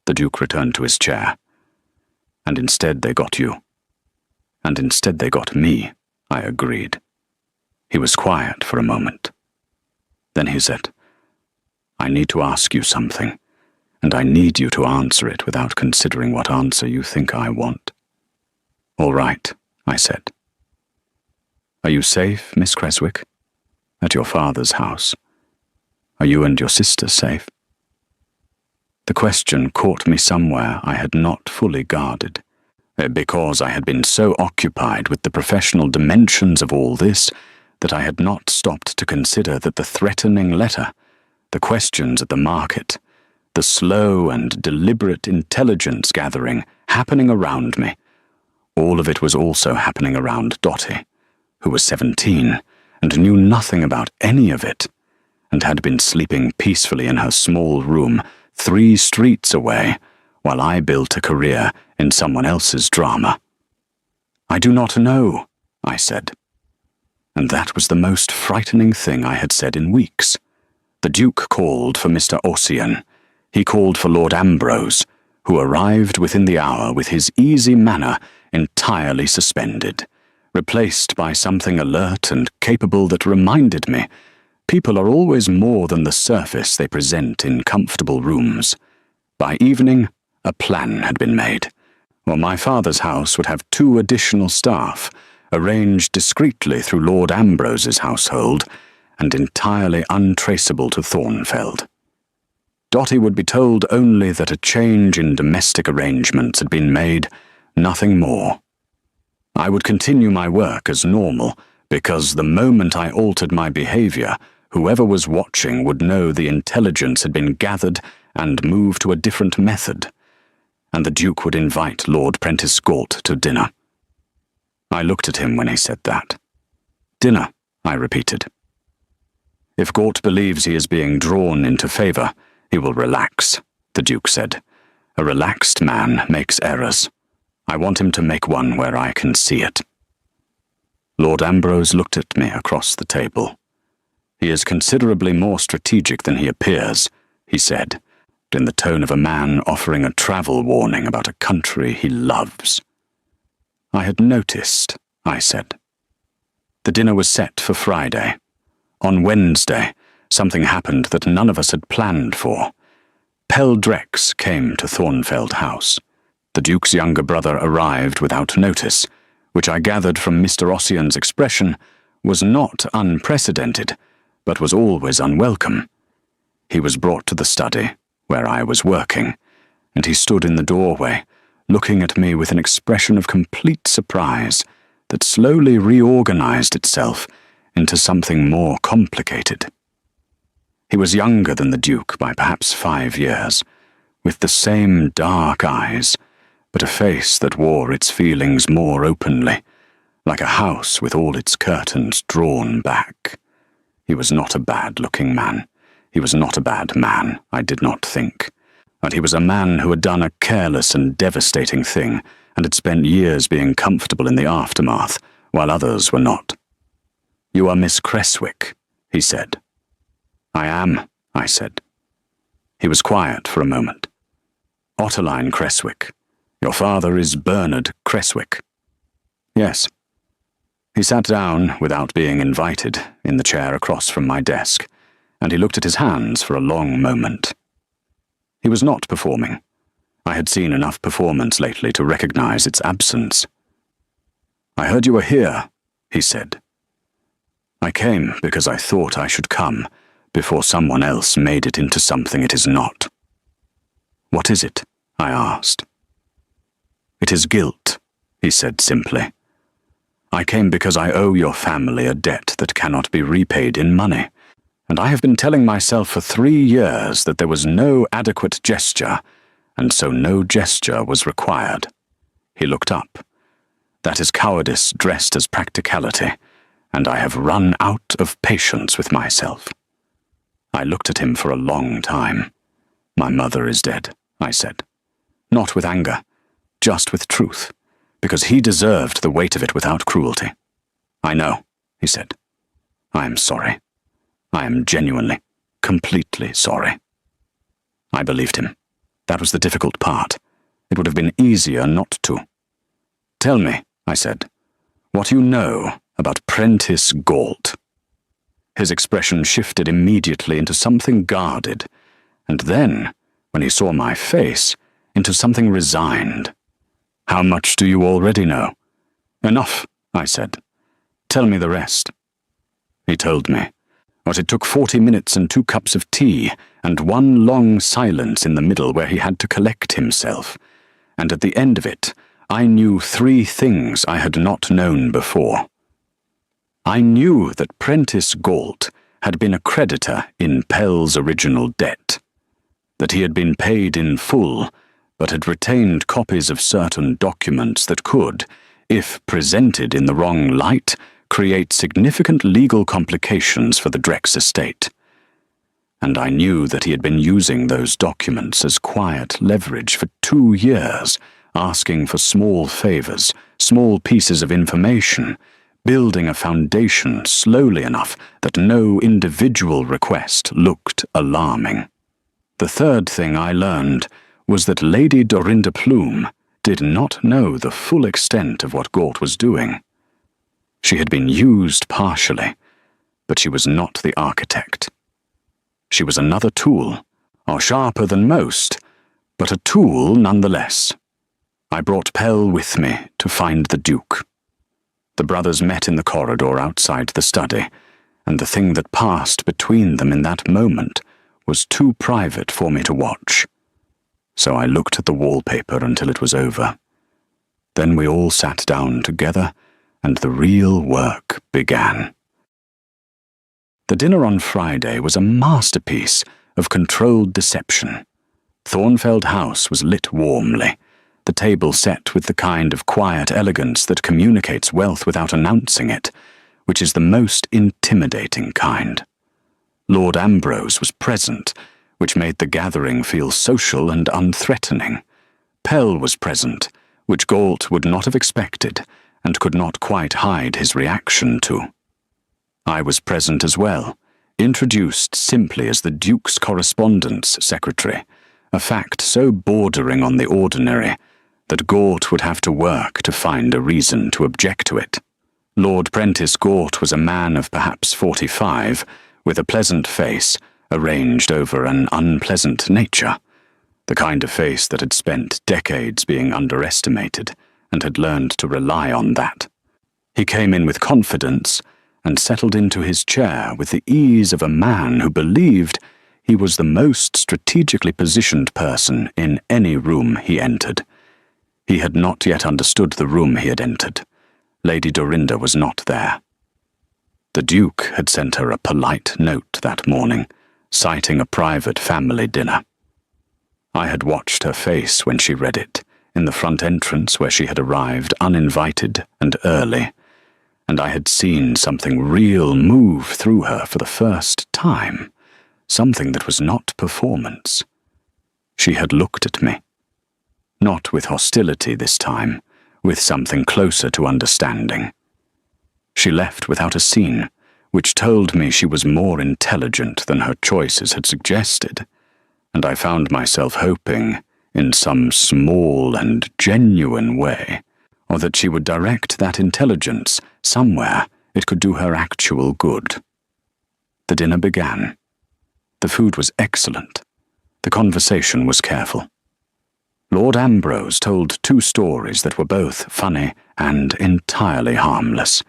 The Duke returned to his chair. And instead they got you. And instead they got me, I agreed. He was quiet for a moment. Then he said, I need to ask you something, and I need you to answer it without considering what answer you think I want. All right, I said. Are you safe, Miss Creswick? At your father's house? Are you and your sister safe? The question caught me somewhere I had not fully guarded, because I had been so occupied with the professional dimensions of all this that I had not stopped to consider that the threatening letter, the questions at the market, the slow and deliberate intelligence gathering happening around me, all of it was also happening around Dottie, who was 17 and knew nothing about any of it, and had been sleeping peacefully in her small room 3 streets away while I built a career in someone else's drama. I do not know, I said. And that was the most frightening thing I had said in weeks. The Duke called for Mr. Ossian. He called for Lord Ambrose, who arrived within the hour with his easy manner entirely suspended, replaced by something alert and capable that reminded me people are always more than the surface they present in comfortable rooms. By evening, a plan had been made, or my father's house would have 2 additional staff, arranged discreetly through Lord Ambrose's household, and entirely untraceable to Thornfeld. Dottie would be told only that a change in domestic arrangements had been made, nothing more. I would continue my work as normal, because the moment I altered my behavior, whoever was watching would know the intelligence had been gathered and moved to a different method, and the Duke would invite Lord Prentice Galt to dinner. I looked at him when he said that. Dinner, I repeated. If Galt believes he is being drawn into favour, he will relax, the Duke said. A relaxed man makes errors. I want him to make one where I can see it. Lord Ambrose looked at me across the table. He is considerably more strategic than he appears, he said, in the tone of a man offering a travel warning about a country he loves. I had noticed, I said. The dinner was set for Friday. On Wednesday, something happened that none of us had planned for. Peldrex came to Thornfeld House. The Duke's younger brother arrived without notice, which I gathered from Mr. Ossian's expression was not unprecedented, but was always unwelcome. He was brought to the study, where I was working, and he stood in the doorway, looking at me with an expression of complete surprise that slowly reorganized itself into something more complicated. He was younger than the Duke by perhaps 5 years, with the same dark eyes, but a face that wore its feelings more openly, like a house with all its curtains drawn back. He was not a bad-looking man. He was not a bad man, I did not think. But he was a man who had done a careless and devastating thing, and had spent years being comfortable in the aftermath, while others were not. "You are Miss Creswick," he said. "I am," I said. He was quiet for a moment. "Ottoline Creswick. Your father is Bernard Creswick." "Yes." He sat down, without being invited, in the chair across from my desk, and he looked at his hands for a long moment. He was not performing. I had seen enough performance lately to recognize its absence. "I heard you were here," he said. "I came because I thought I should come, before someone else made it into something it is not." "What is it?" I asked. "It is guilt," he said simply. "I came because I owe your family a debt that cannot be repaid in money, and I have been telling myself for 3 years that there was no adequate gesture, and so no gesture was required." He looked up. "That is cowardice dressed as practicality, and I have run out of patience with myself." I looked at him for a long time. "My mother is dead," I said. Not with anger, just with truth, because he deserved the weight of it without cruelty. "I know," he said. "I am sorry. I am genuinely." completely sorry. I believed him. That was the difficult part. It would have been easier not to. "Tell me," I said, "what you know about Prentice Galt." His expression shifted immediately into something guarded, and then, when he saw my face, into something resigned. "How much do you already know?" "Enough," I said. "Tell me the rest." He told me, but it took 40 minutes and 2 cups of tea, and one long silence in the middle where he had to collect himself, and at the end of it, I knew 3 things I had not known before. I knew that Prentice Galt had been a creditor in Pell's original debt, that he had been paid in full, but had retained copies of certain documents that could, if presented in the wrong light, create significant legal complications for the Drex estate. And I knew that he had been using those documents as quiet leverage for 2 years, asking for small favors, small pieces of information, building a foundation slowly enough that no individual request looked alarming. The third thing I learned was that Lady Dorinda Plume did not know the full extent of what Galt was doing. She had been used partially, but she was not the architect. She was another tool, or sharper than most, but a tool nonetheless. I brought Pell with me to find the Duke. The brothers met in the corridor outside the study, and the thing that passed between them in that moment was too private for me to watch. So I looked at the wallpaper until it was over. Then we all sat down together, and the real work began. The dinner on Friday was a masterpiece of controlled deception. Thornfeld House was lit warmly, the table set with the kind of quiet elegance that communicates wealth without announcing it, which is the most intimidating kind. Lord Ambrose was present, which made the gathering feel social and unthreatening. Pell was present, which Galt would not have expected, and could not quite hide his reaction to. I was present as well, introduced simply as the Duke's correspondence secretary, a fact so bordering on the ordinary that Galt would have to work to find a reason to object to it. Lord Prentice Galt was a man of perhaps 45, with a pleasant face arranged over an unpleasant nature, the kind of face that had spent decades being underestimated and had learned to rely on that. He came in with confidence and settled into his chair with the ease of a man who believed he was the most strategically positioned person in any room he entered. He had not yet understood the room he had entered. Lady Dorinda was not there. The Duke had sent her a polite note that morning, citing a private family dinner. I had watched her face when she read it, in the front entrance where she had arrived uninvited and early, and I had seen something real move through her for the first time, something that was not performance. She had looked at me. Not with hostility this time, with something closer to understanding. She left without a scene, which told me she was more intelligent than her choices had suggested, and I found myself hoping, in some small and genuine way, or that she would direct that intelligence somewhere it could do her actual good. The dinner began. The food was excellent. The conversation was careful. Lord Ambrose told 2 stories that were both funny and entirely harmless,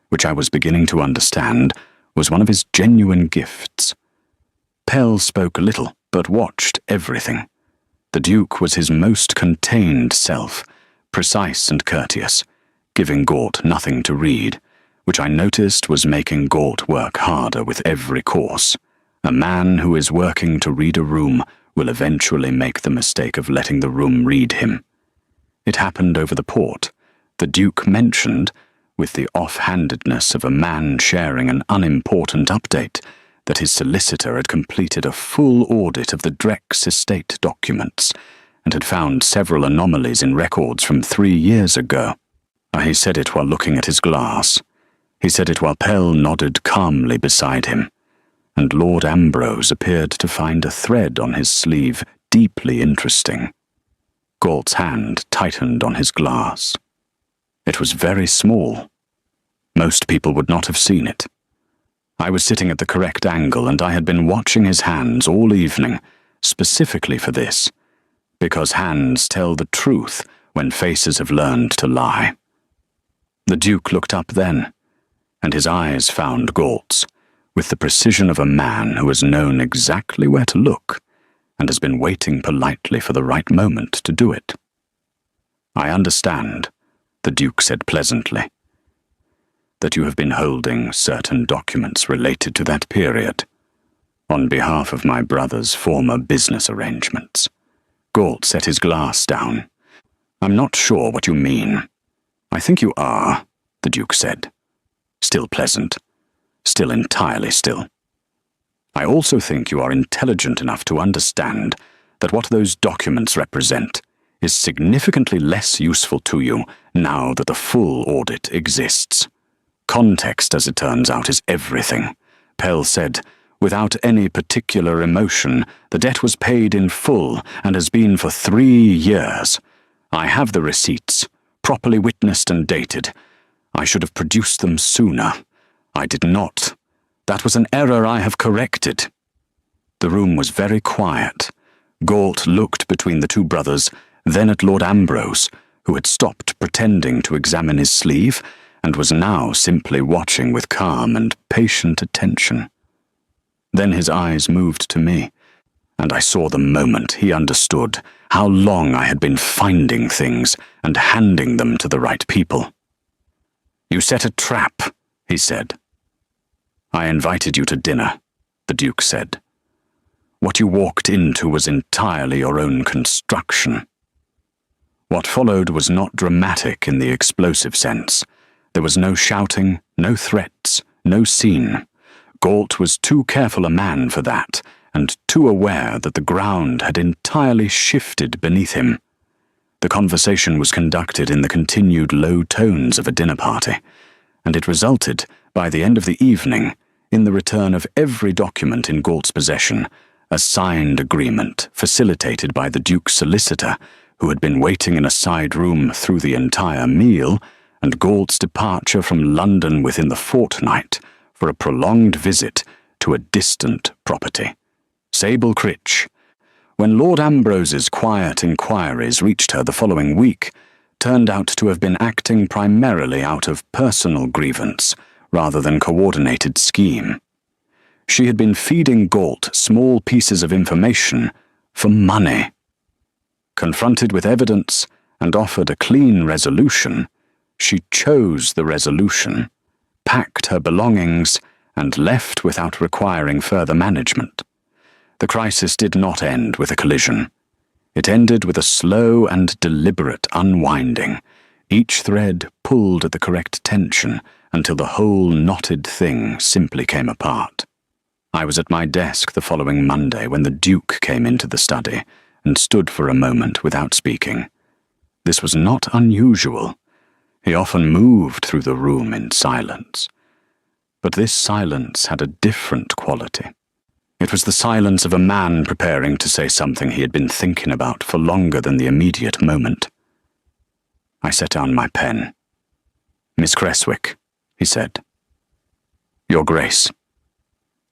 which I was beginning to understand was one of his genuine gifts. Pell spoke little, but watched everything. The Duke was his most contained self, precise and courteous, giving Galt nothing to read, which I noticed was making Galt work harder with every course. A man who is working to read a room will eventually make the mistake of letting the room read him. It happened over the port. The Duke mentioned, with the off-handedness of a man sharing an unimportant update, that his solicitor had completed a full audit of the Drex estate documents and had found several anomalies in records from 3 years ago. He said it while looking at his glass. He said it while Pell nodded calmly beside him. and Lord Ambrose appeared to find a thread on his sleeve deeply interesting. Galt's hand tightened on his glass. It was very small. Most people would not have seen it. I was sitting at the correct angle, and I had been watching his hands all evening, specifically for this, because hands tell the truth when faces have learned to lie. The Duke looked up then, and his eyes found Galt's, with the precision of a man who has known exactly where to look, and has been waiting politely for the right moment to do it. "I understand," the Duke said pleasantly, "that you have been holding certain documents related to that period, on behalf of my brother's former business arrangements." Galt set his glass down. "I'm not sure what you mean." "I think you are," the Duke said. Still pleasant. Still entirely still. "I also think you are intelligent enough to understand that what those documents represent is significantly less useful to you now that the full audit exists. Context, as it turns out, is everything," Pell said. Without any particular emotion, "the debt was paid in full and has been for 3 years. I have the receipts, properly witnessed and dated. I should have produced them sooner. I did not. That was an error I have corrected." The room was very quiet. Galt looked between the two brothers, then at Lord Ambrose, who had stopped pretending to examine his sleeve and was now simply watching with calm and patient attention. Then his eyes moved to me, and I saw the moment he understood how long I had been finding things and handing them to the right people. "You set a trap," he said. "I invited you to dinner," the Duke said. "What you walked into was entirely your own construction." What followed was not dramatic in the explosive sense. There was no shouting, no threats, no scene. Galt was too careful a man for that, and too aware that the ground had entirely shifted beneath him. The conversation was conducted in the continued low tones of a dinner party, and it resulted, by the end of the evening, in the return of every document in Galt's possession, a signed agreement facilitated by the Duke's solicitor, who had been waiting in a side room through the entire meal, and Galt's departure from London within the fortnight for a prolonged visit to a distant property, Sable Critch. When Lord Ambrose's quiet inquiries reached her the following week, turned out to have been acting primarily out of personal grievance rather than coordinated scheme. She had been feeding Galt small pieces of information for money. Confronted with evidence and offered a clean resolution, she chose the resolution, packed her belongings, and left without requiring further management. The crisis did not end with a collision. It ended with a slow and deliberate unwinding, each thread pulled at the correct tension until the whole knotted thing simply came apart. I was at my desk the following Monday when the Duke came into the study and stood for a moment without speaking. This was not unusual. He often moved through the room in silence. But this silence had a different quality. It was the silence of a man preparing to say something he had been thinking about for longer than the immediate moment. I set down my pen. "Miss Creswick," he said. "Your Grace."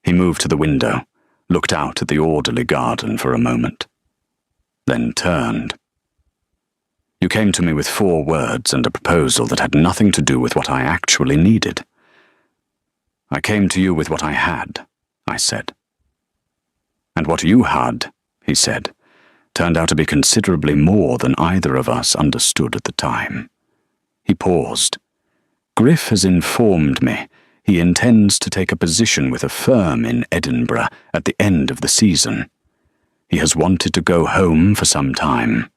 He moved to the window, looked out at the orderly garden for a moment, then turned. "You came to me with 4 words and a proposal that had nothing to do with what I actually needed." "I came to you with what I had," I said. "And what you had," he said, "turned out to be considerably more than either of us understood at the time." He paused. "Griff has informed me he intends to take a position with a firm in Edinburgh at the end of the season. He has wanted to go home for some time.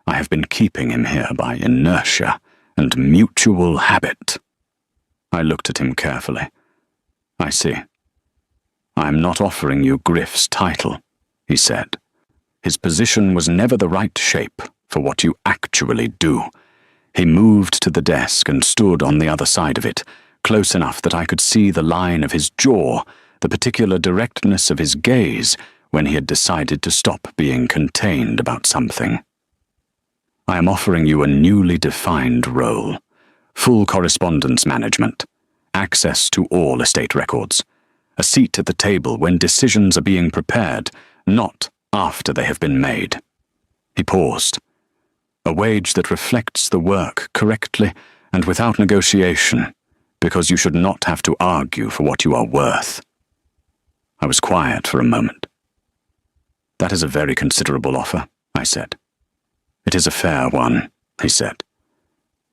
I have been keeping him here by inertia and mutual habit." I looked at him carefully. "I see. I am not offering you Griff's title," he said. "His position was never the right shape for what you actually do." He moved to the desk and stood on the other side of it, close enough that I could see the line of his jaw, the particular directness of his gaze when he had decided to stop being contained about something. I am offering you a newly defined role. Full correspondence management, access to all estate records, a seat at the table when decisions are being prepared, not after they have been made. He paused. A wage that reflects the work correctly and without negotiation, because you should not have to argue for what you are worth. I was quiet for a moment. That is a very considerable offer, I said. It is a fair one, he said.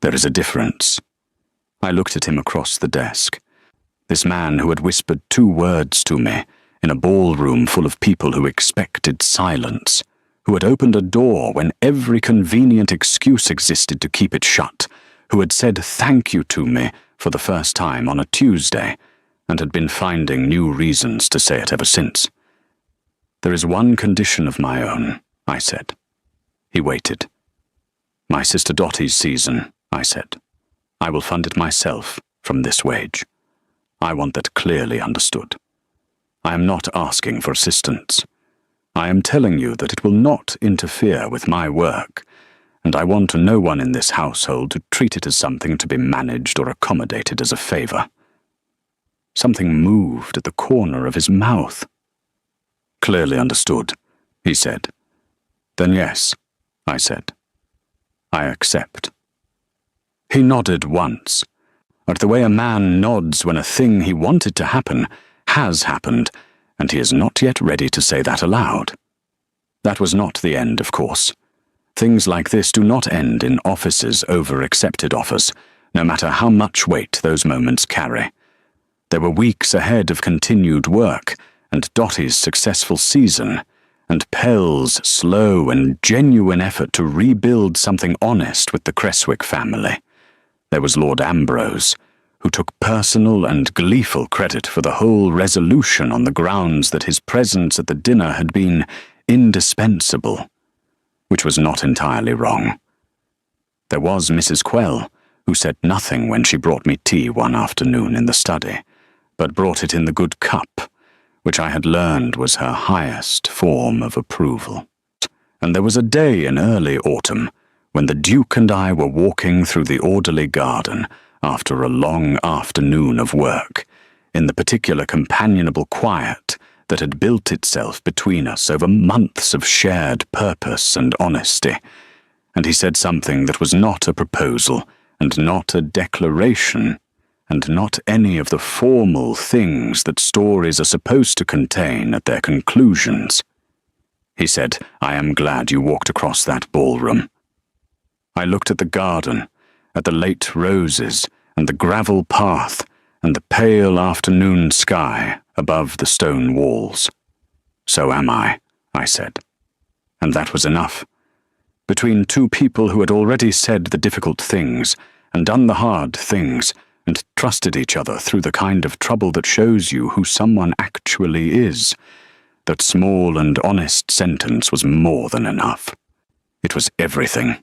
There is a difference. I looked at him across the desk. This man who had whispered 2 words to me in a ballroom full of people who expected silence, who had opened a door when every convenient excuse existed to keep it shut, who had said thank you to me for the first time on a Tuesday, and had been finding new reasons to say it ever since. There is one condition of my own, I said. He waited. My sister Dottie's season, I said. I will fund it myself from this wage. I want that clearly understood. I am not asking for assistance. I am telling you that it will not interfere with my work, and I want no one in this household to treat it as something to be managed or accommodated as a favor. Something moved at the corner of his mouth. Clearly understood, he said. Then yes, I said. I accept. He nodded once, but the way a man nods when a thing he wanted to happen has happened, and he is not yet ready to say that aloud. That was not the end, of course. Things like this do not end in offices over accepted offers, no matter how much weight those moments carry. There were weeks ahead of continued work, and Dottie's successful season, and Pell's slow and genuine effort to rebuild something honest with the Creswick family. There was Lord Ambrose, who took personal and gleeful credit for the whole resolution on the grounds that his presence at the dinner had been indispensable, which was not entirely wrong. There was Mrs. Quell, who said nothing when she brought me tea one afternoon in the study, but brought it in the good cup, which I had learned was her highest form of approval. And there was a day in early autumn when the Duke and I were walking through the orderly garden after a long afternoon of work, in the particular companionable quiet that had built itself between us over months of shared purpose and honesty, and he said something that was not a proposal, and not a declaration, and not any of the formal things that stories are supposed to contain at their conclusions. He said, "I am glad you walked across that ballroom." I looked at the garden, at the late roses, and the gravel path, and the pale afternoon sky above the stone walls. "So am I," I said. And that was enough. Between 2 people who had already said the difficult things, and done the hard things, and trusted each other through the kind of trouble that shows you who someone actually is, that small and honest sentence was more than enough. It was everything.